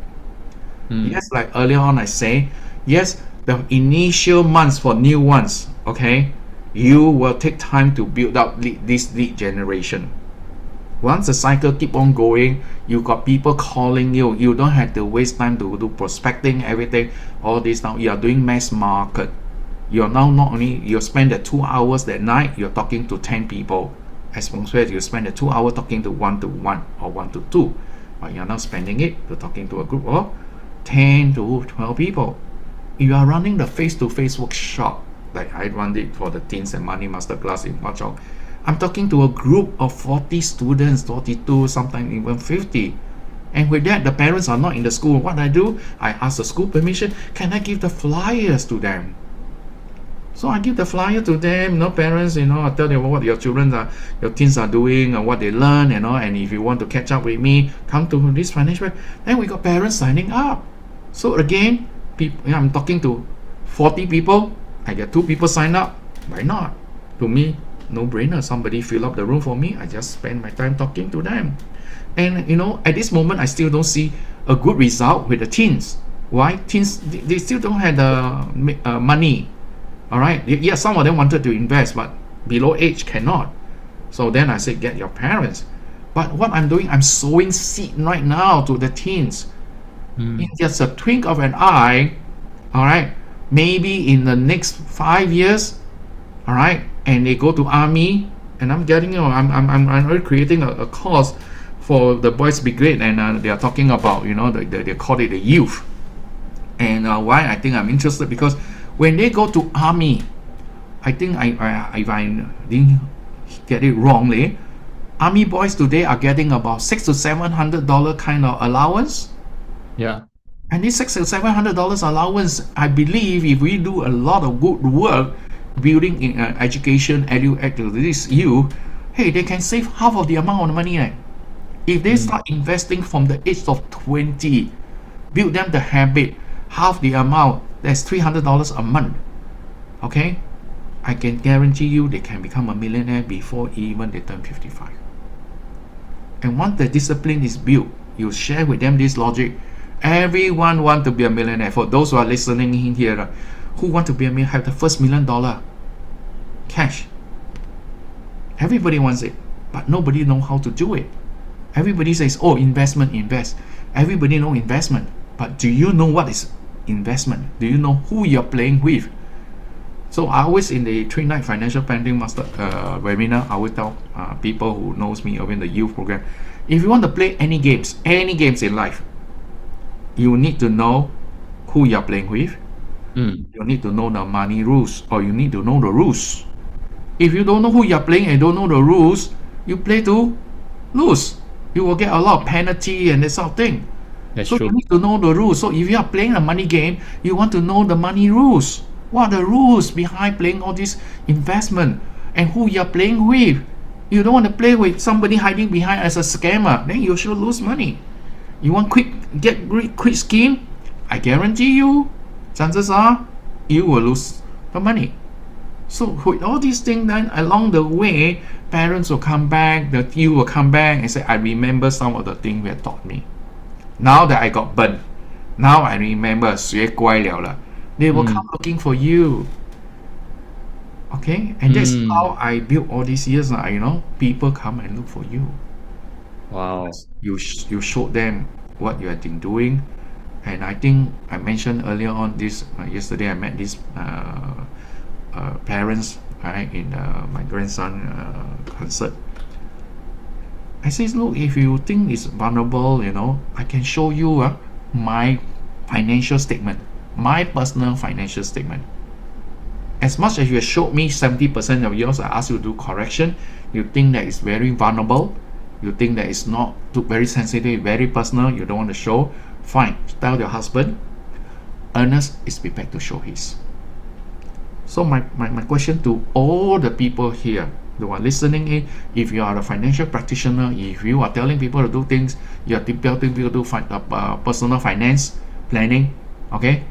Yes, like earlier on I say, yes, the initial months for new ones, okay, you will take time to build up this lead generation. Once the cycle keep on going, you got people calling you. You don't have to waste time to do prospecting, everything. All this now, you are doing mass market. You're now not only, you spend the 2 hours that night, you're talking to 10 people. As compared you spend the 2 hours talking to 1 to 1 or 1 to 2. But you're now spending it to talking to a group of 10 to 12 people. You are running the face-to-face workshop, like I run it for the Teens and Money Masterclass in Hwa Chong. I'm talking to a group of 40 students, 42, sometimes even 50. And with that, the parents are not in the school. What I do, I ask the school permission, can I give the flyers to them? So I give the flyer to them, parents, I tell them what your teens are doing and what they learn, and if you want to catch up with me, come to this financial. Then we got parents signing up. So again, I'm talking to 40 people, I get 2 people sign up. Why not? To me, no brainer. Somebody fill up the room for me. I just spend my time talking to them. And at this moment, I still don't see a good result with the teens. Why? Teens, they still don't have the money. All right. Yeah, some of them wanted to invest, but below age cannot. So then I said, get your parents. But what I'm doing, I'm sowing seed right now to the teens. In just a twink of an eye, all right, maybe in the next 5 years, all right, and they go to army, and I'm getting, I'm already creating a course for the boys brigade, and they are talking about, they call it the youth. And why I think I'm interested, because when they go to army, I think if I didn't get it wrongly, army boys today are getting about $600 to $700 kind of allowance. Yeah. And this $600 to $700 allowance, I believe, if we do a lot of good work building in education, to this youth, hey, they can save half of the amount of money. If they start investing from the age of 20, build them the habit, half the amount, that's $300 a month. Okay, I can guarantee you they can become a millionaire before even they turn 55. And once the discipline is built, you share with them this logic. Everyone want to be a millionaire. For those who are listening in here, who want to be a millionaire, have the first $1 million cash. Everybody wants it, but nobody know how to do it. Everybody says, oh, invest. Everybody know investment, but do you know what is investment? Do you know who you're playing with? So I always, in the 3-night financial planning master webinar, I always tell people who knows me in the youth program, if you want to play any games in life, you need to know who you're playing with. You need to know the money rules, or you need to know the rules. If you don't know who you're playing and don't know the rules, you play to lose. You will get a lot of penalty and that sort of thing. That's So you true. need to know the rules. So if you are playing a money game, you want to know the money rules. What are the rules behind playing all this investment and who you are playing with? You don't want to play with somebody hiding behind as a scammer. Then you should lose money. You want quick scheme? I guarantee you, chances are you will lose the money. So with all these things, then along the way, parents will come back, you will come back and say, I remember some of the things you have taught me. Now that I got burnt, now I remember 学乖了了. They will come looking for you. Okay, and that's how I built all these years. People come and look for you. Wow. You showed them what you have been doing, and I think I mentioned earlier on this yesterday. I met these parents, right, in my grandson concert. I says, look, if you think it's vulnerable, I can show you my financial statement, my personal financial statement. As much as you showed me 70% of yours, I ask you to do correction. You think that it's very vulnerable, you think that it's not very sensitive, very personal, you don't want to show, fine. Tell your husband, Ernest is prepared to show his. So my question to all the people here who are listening in, if you are a financial practitioner, if you are telling people to do things, you are helping people to do personal finance planning, okay?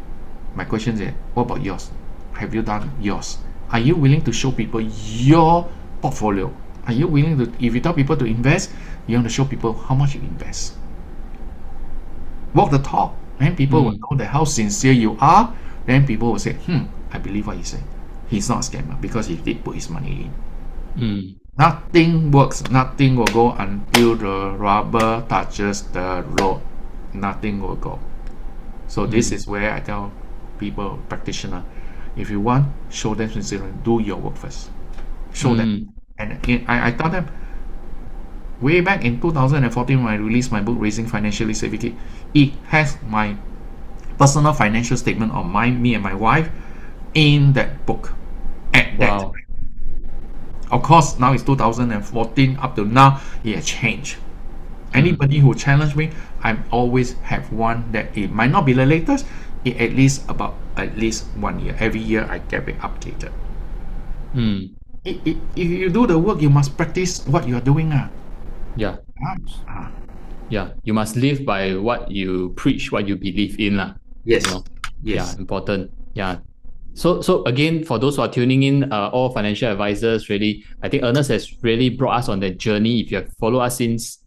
My question is, what about yours? Have you done yours? Are you willing to show people your portfolio? Are you willing to, if you tell people to invest, you want to show people how much you invest? Walk the talk, and people will know that how sincere you are. Then people will say, I believe what he said. He's not a scammer because he did put his money in. Nothing works. Nothing will go until the rubber touches the road. Nothing will go. So this is where I tell people, practitioner, if you want, show them sincerely. Do your work first. Show them. And I tell them, way back in 2014 when I released my book, Raising Financially Savvy, it has my personal financial statement of me and my wife in that book at that time. Of course, now it's 2014, up to now, it has changed. Anybody who challenge me, I always have one that it might not be the latest, it at least 1 year. Every year I get it updated. If you do the work, you must practice what you are doing. Yeah. Yeah, you must live by what you preach, what you believe in. Yes. Yeah, important. Yeah. So again, for those who are tuning in, all financial advisors, really, I think Ernest has really brought us on that journey. If you have followed us since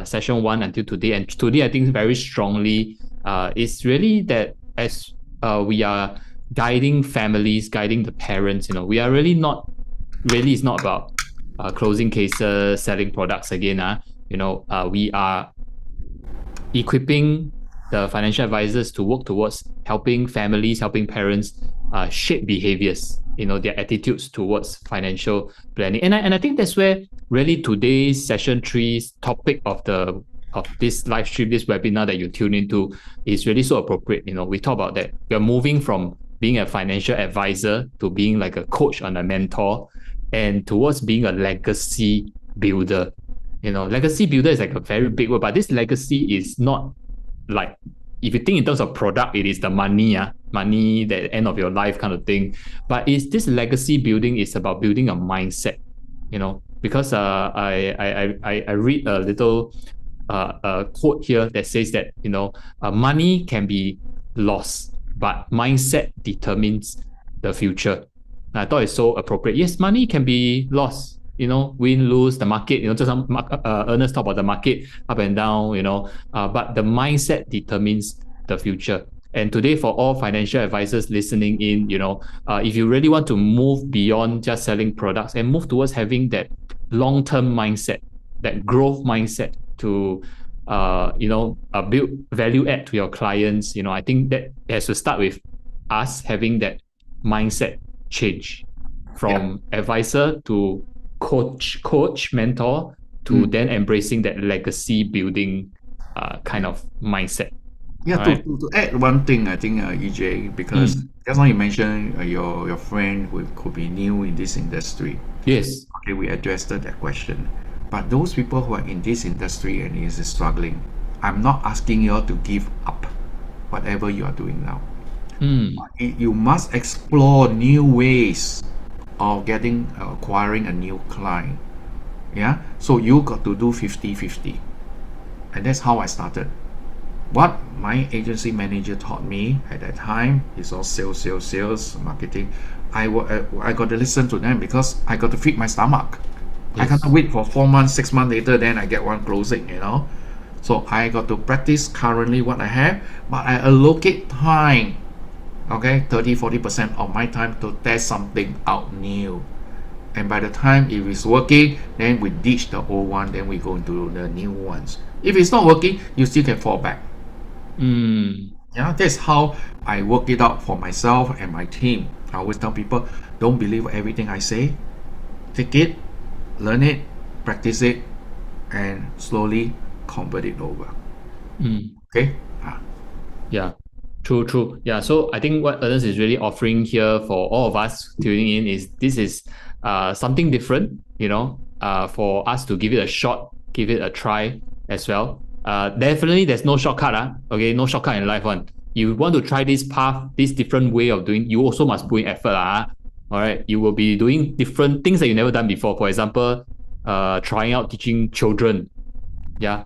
session 1 until today, and today I think very strongly, it's really that as we are guiding families, guiding the parents, we are really it's not about closing cases, selling products again. We are equipping the financial advisors to work towards helping families, helping parents shape behaviors, their attitudes towards financial planning. And I think that's where really today's session 3's topic of this live stream, this webinar that you tune into is really so appropriate. We talk about that. We're moving from being a financial advisor to being like a coach and a mentor, and towards being a legacy builder. Legacy builder is like a very big word, but this legacy is not like, if you think in terms of product, it is the money at the end of your life kind of thing. But this legacy building is about building a mindset, because I read a little quote here that says that, money can be lost, but mindset determines the future. And I thought it's so appropriate. Yes, money can be lost, win, lose, the market, just Ernest talked about the market up and down, but the mindset determines the future. And today, for all financial advisors listening in, if you really want to move beyond just selling products and move towards having that long-term mindset, that growth mindset to build value add to your clients, I think that has to start with us having that mindset change from advisor to coach, mentor, to then embracing that legacy building kind of mindset. Yeah, to add one thing, I think, EJ, because just now you mentioned your friend who could be new in this industry. Yes. Okay, we addressed that question. But those people who are in this industry and is struggling, I'm not asking you all to give up whatever you are doing now. Mm. You must explore new ways of getting acquiring a new client. Yeah, so you got to do 50-50, and that's how I started. What my agency manager taught me at that time is all sales, marketing. I got to listen to them because I got to feed my stomach. I can't Yes. wait for 4 months, 6 months later, then I get one closing. So I got to practice currently what I have, but I allocate time, okay, 30-40% of my time to test something out new. And by the time if it's working, then we ditch the old one, then we go into the new ones. If it's not working, you still can fall back. Mm. Yeah, that's how I work it out for myself and my team. I always tell people, don't believe everything I say. Take it, learn it, practice it, and slowly convert it over. Mm. Okay? Ah, Yeah, true. Yeah, so I think what Ernest is really offering here for all of us tuning in is this is something different, for us to give it a shot, give it a try as well. Definitely, there's no shortcut. Okay, no shortcut in life. One, you want to try this path, this different way of doing, you also must put in effort. All right, you will be doing different things that you never done before. For example, trying out teaching children. Yeah,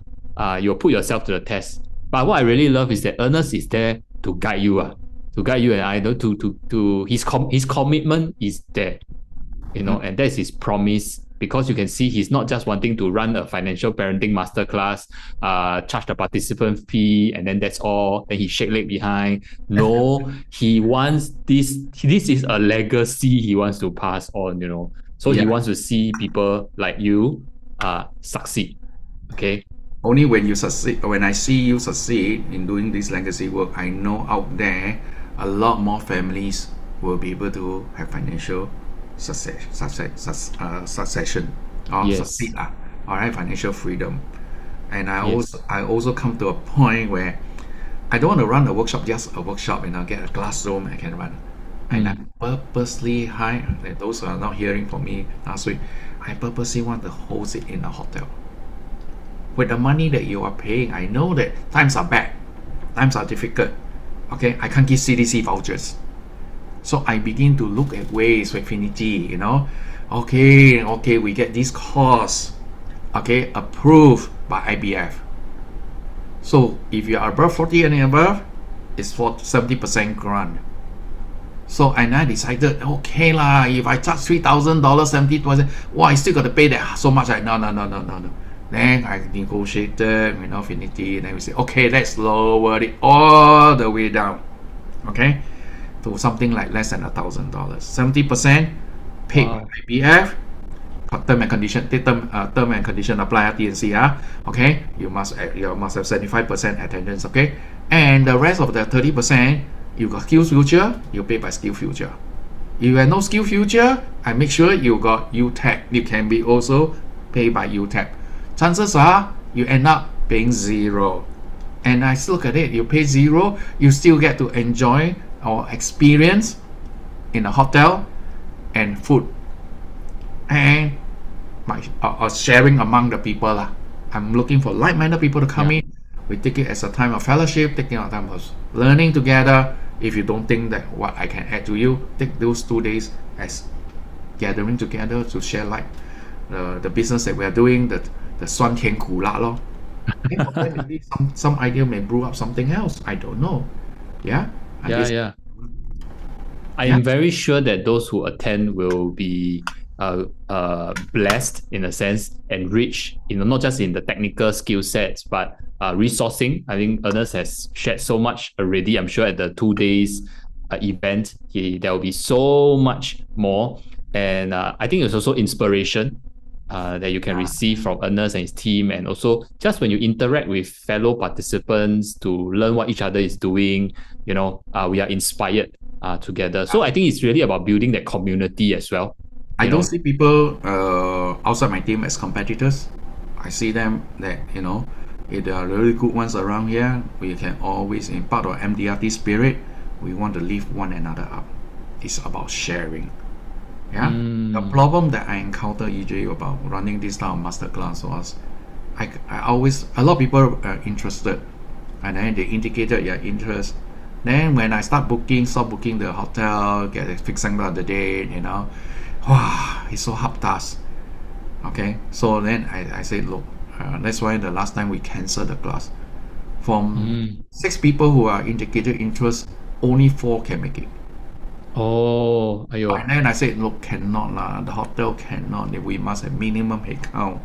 you'll put yourself to the test. But what I really love is that Ernest is there to guide you, to guide you and I know to his commitment is there, mm, and that's his promise because you can see he's not just wanting to run a financial parenting masterclass, charge the participant fee, and then that's all. Then he shake leg behind. No, he wants this. This is a legacy he wants to pass on. So he yeah. wants to see people like you succeed. Okay. Only when you succeed, when I see you succeed in doing this legacy work, I know out there a lot more families will be able to have financial succession or Yes. succeed. All right, financial freedom. And Yes. I also come to a point where I don't want to run a workshop, just a workshop, get a classroom I can run. And I Mm. purposely hire, those who are not hearing from me last week, I purposely want to host it in a hotel. With the money that you are paying, I know that times are bad, times are difficult. Okay, I can't give CDC vouchers. So I begin to look at ways with Finity. Okay, we get this course, okay, approved by IBF. So if you are above 40 and above, it's for 70% grant. So and I decided, okay lah, if I charge $3,000, 70%, I still got to pay that so much. No. Then I negotiated with Finity, and then we say, okay, let's lower it all the way down, okay, to something like less than $1,000. 70% paid by Wow. IBF. Term and condition, term and condition apply at TNC. Okay, you must have 75% attendance. Okay, and the rest of the 30%, you got skills future, you pay by skill future. If you have no skill future, I make sure you got UTEC. You can be also paid by UTEC. Chances are you end up paying zero. And I look at it, you pay zero, you still get to enjoy our experience in a hotel and food and my sharing among the people. I'm looking for like-minded people to come Yeah. in. We take it as a time of fellowship, taking a time of learning together. If you don't think that what I can add to you, take those 2 days as gathering together to share like the business that we are doing, the 酸甜苦辣 lor. And from there maybe some idea may brew up something else. I don't know. Yeah. And Yeah. this Yeah. I yeah. am very sure that those who attend will be blessed in a sense, enriched, not just in the technical skill sets, but resourcing. I think Ernest has shared so much already. I'm sure at the 2 days event, there will be so much more. And I think it's also inspiration that you can receive from Ernest and his team. And also, just when you interact with fellow participants to learn what each other is doing, we are inspired together. So I think it's really about building that community as well. I You don't know, see people outside my team as competitors. I see them that if there are really good ones around here, we can always, in part of MDRT spirit, we want to lift one another up. It's about sharing. Yeah. The mm, problem that I encounter usually about running this type of masterclass was I always, a lot of people are interested, and then they indicated their interest. Then when I start booking the hotel, get a fixing of the date, wow, it's so hard task. Okay, so then I said, look, that's why the last time we canceled the class. From Mm. 6 people who are indicated interest, only 4 can make it. Oh, ayo. And then I said, look, cannot lah. The hotel cannot. We must have minimum headcount.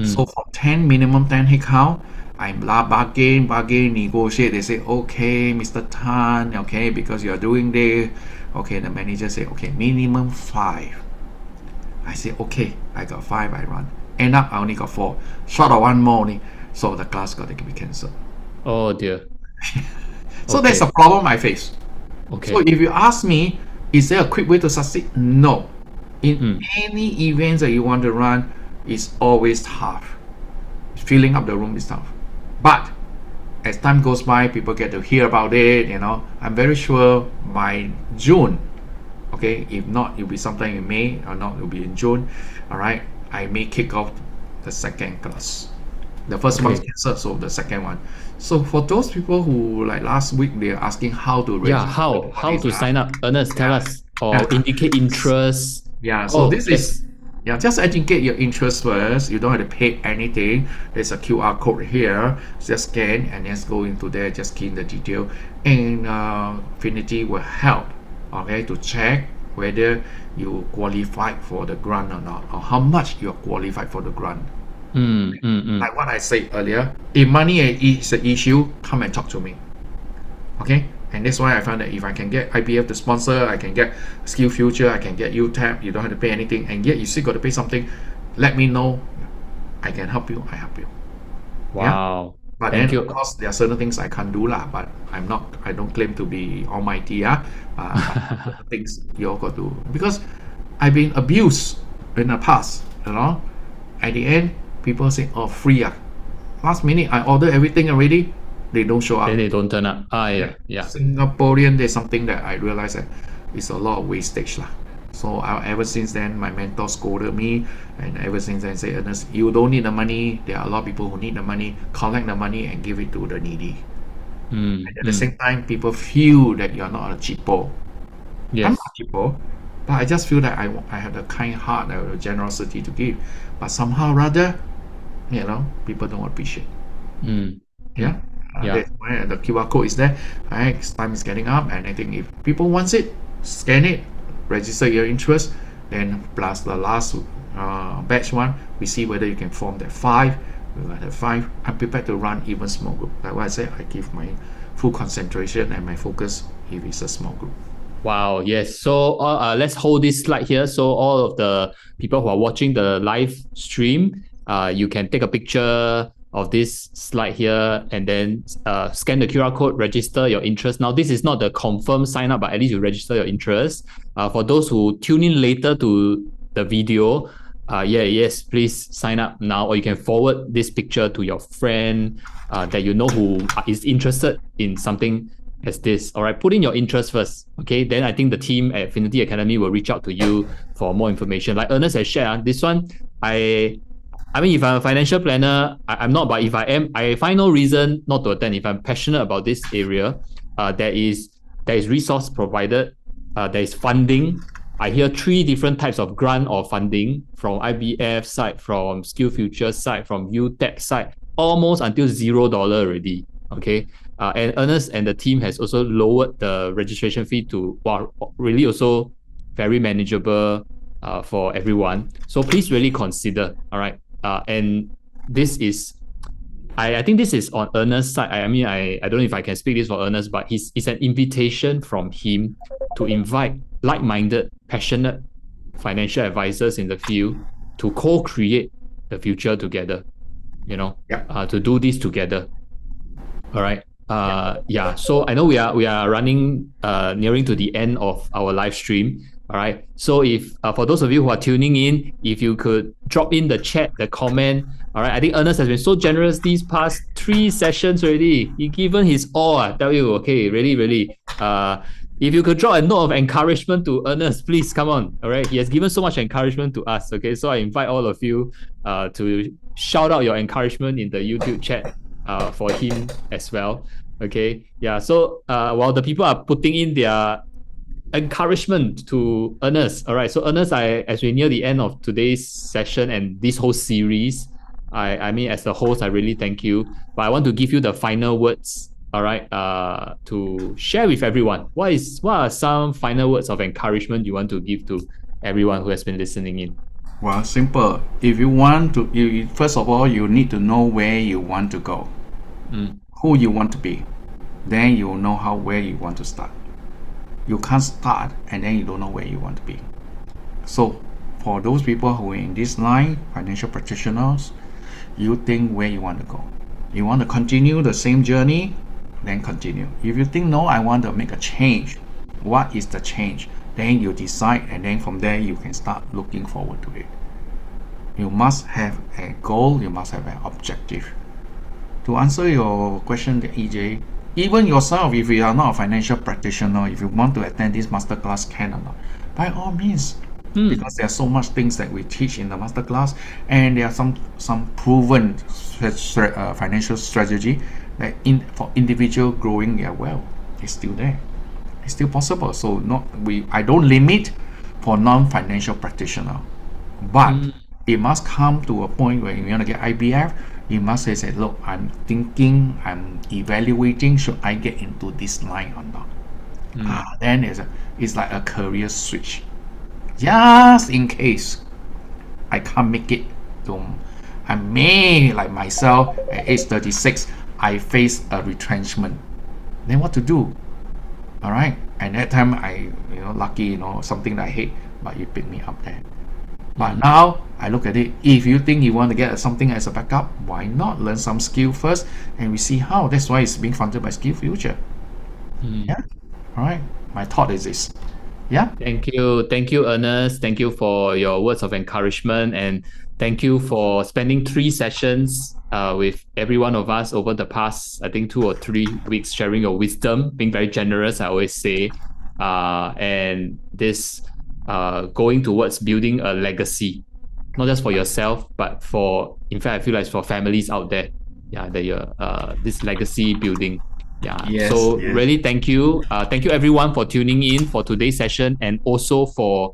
So Mm. from 10 minimum 10 headcount, I bargain, negotiate. They say, okay, Mr. Tan, okay, because you are doing this. Okay, the manager said, okay, minimum 5. I said, okay, I got 5, I run. End up, I only got 4. Short of one more only. So the class got to be cancelled. Oh dear. So that's the Okay. problem I face. So Okay. if you ask me, is there a quick way to succeed? No. In Mm. any events that you want to run, it's always tough. Filling up the room is tough. But as time goes by, people get to hear about it, I'm very sure by June, okay, if not, it'll be sometime in May, or not, it'll be in June, all right, I may kick off the second class. The first one's Okay. cancelled, so the second one. So for those people who, like last week, they're asking how to Yeah, register how? all How this, to sign up? Ernest, tell yeah. us. Or indicate interest. Yeah, so Oh, this is, that's yeah, just educate your interest first. You don't have to pay anything. There's a QR code here. Just scan and just go into there, just key in the detail. And Finity will help, okay, to check whether you qualified for the grant or not, or how much you're qualified for the grant. mm. Like what I said earlier, if money is an issue, come and talk to me. Okay, and that's why I found that if I can get IBF to sponsor, I can get Skill Future, I can get UTAP, you don't have to pay anything, and yet you still got to pay something. Let me know. I can help you. I help you. Yeah. Wow. But Thank then of you. course there are certain things I can't do lah. But I don't claim to be almighty. Yeah. But certain things you all got to, because I've been abused in the past. At the end, people say, "Oh, free ah." Last minute, I order everything already. They don't show Then up. they don't turn up. Ah, Yeah. yeah, yeah. Singaporean, there's something that I realized that it's a lot of wastage lah. So ever since then, my mentor scolded me, and ever since then, say, Ernest, you don't need the money. There are a lot of people who need the money. Collect the money and give it to the needy. And at the Mm. same time, people feel that you're not a cheapo. I'm Yes. not cheapo, but I just feel that I have the kind heart, the generosity to give. But somehow rather, people don't appreciate. Mm. Yeah. Mm. Yeah. That's why the QR code is there. Alright, time is getting up, and I think if people wants it, scan it, register your interest, then plus the last batch one, we see whether you can form that 5. We got that 5. I'm prepared to run even small group. Like what I said, I give my full concentration and my focus if it's a small group. Wow, yes. So let's hold this slide here. So all of the people who are watching the live stream, you can take a picture of this slide here and then scan the QR code, register your interest. Now, this is not the confirmed sign up, but at least you register your interest. For those who tune in later to the video, yes, please sign up now, or you can forward this picture to your friend that you know who is interested in something as this. All right, put in your interest first. Okay, then I think the team at Finity Academy will reach out to you for more information. Like Ernest has shared, this one, I mean, if I'm a financial planner, I'm not, but if I am, I find no reason not to attend. If I'm passionate about this area, there is resource provided, there is funding. I hear 3 different types of grant or funding from IBF side, from Skill Future side, from UTech side, almost until $0 already. Okay, and Ernest and the team has also lowered the registration fee to really also very manageable for everyone. So please really consider. All right, and this is. I think this is on Ernest's side. I mean, I don't know if I can speak this for Ernest, but it's an invitation from him to invite like-minded, passionate financial advisors in the field to co-create the future together. Yeah. To do this together. All right. Yeah. So I know we are running nearing to the end of our live stream. All right. So if for those of you who are tuning in, if you could drop in the chat, the comment. All right. I think Ernest has been so generous these past 3 sessions already. He given his all. I tell you. Okay. Really, really. if you could drop a note of encouragement to Ernest, please come on. All right. He has given so much encouragement to us. Okay. So I invite all of you to shout out your encouragement in the YouTube chat for him as well. Okay. Yeah. So while the people are putting in their encouragement to Ernest. All right. So Ernest, as we near the end of today's session and this whole series, I mean, as the host, I really thank you. But I want to give you the final words. All right. To share with everyone. What are some final words of encouragement you want to give to everyone who has been listening in? Well, simple. If you want to, first of all, you need to know where you want to go, who you want to be. Then you know where you want to start. You can't start and then you don't know where you want to be. So for those people who are in this line, financial practitioners, you think where you want to go. You want to continue the same journey, then continue. If you think, no, I want to make a change, what is the change? Then you decide, and then from there you can start looking forward to it. You must have a goal, you must have an objective. To answer your question, EJ, even yourself, if you are not a financial practitioner, if you want to attend this masterclass, can or not, by all means, because there are so much things that we teach in the masterclass, and there are some proven financial strategy that for individual growing their wealth is still there. It's still possible. So I don't limit for non-financial practitioner, but it must come to a point where you want to get IBF. You must say, look, I'm thinking, I'm evaluating, should I get into this line or not? Then it's like a career switch. Just in case I can't make it I may, like myself, at age 36, I face a retrenchment. Then what to do? All right. And that time lucky, something that I hate, but you pick me up there. But now I look at it, if you think you want to get something as a backup, why not learn some skill first and we see how. That's why it's being funded by Skill Future. Yeah. All right. My thought is this. Yeah. Thank you, Ernest. Thank you for your words of encouragement, and thank you for spending 3 sessions with every one of us over the past, I think, 2 or 3 weeks, sharing your wisdom, being very generous, I always say, and this going towards building a legacy, not just for yourself, but in fact, I feel like it's for families out there. Yeah, this legacy building. Yeah. Yes, so yes. really, thank you. Thank you everyone for tuning in for today's session, and also for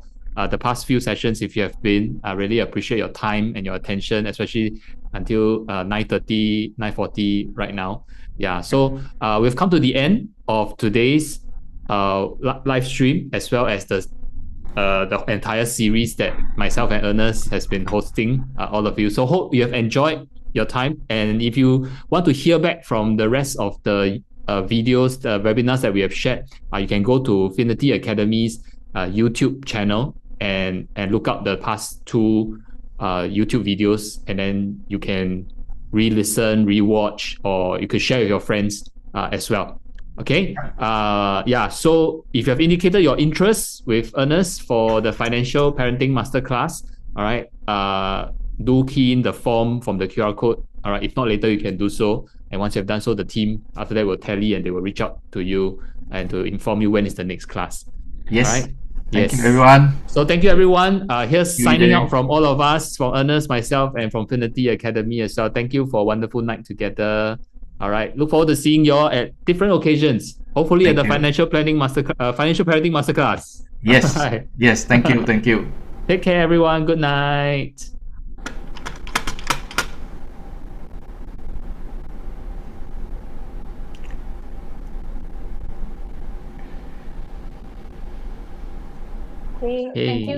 the past few sessions. If you have been, I really appreciate your time and your attention, especially until 9:30, 9:40 right now. Yeah. So we've come to the end of today's live stream, as well as the entire series that myself and Ernest has been hosting, all of you. So hope you have enjoyed your time. And if you want to hear back from the rest of the videos, the webinars that we have shared, you can go to Finity Academy's YouTube channel and look up the past 2 YouTube videos, and then you can re-listen, re-watch, or you could share with your friends as well. Okay. So if you have indicated your interest with Ernest for the financial parenting masterclass, all right, do key in the form from the QR code. All right. If not, later you can do so. And once you have done so, the team after that will tally and they will reach out to you and to inform you when is the next class. Yes. All right. Thank you, everyone. So thank you, everyone. Here's signing out from all of us, from Ernest, myself, and from Finity Academy as well. Thank you for a wonderful night together. All right. Look forward to seeing you all at different occasions. Hopefully at the financial parenting masterclass. Yes. Right. Yes. Thank you. Thank you. Take care, everyone. Good night. Thank you.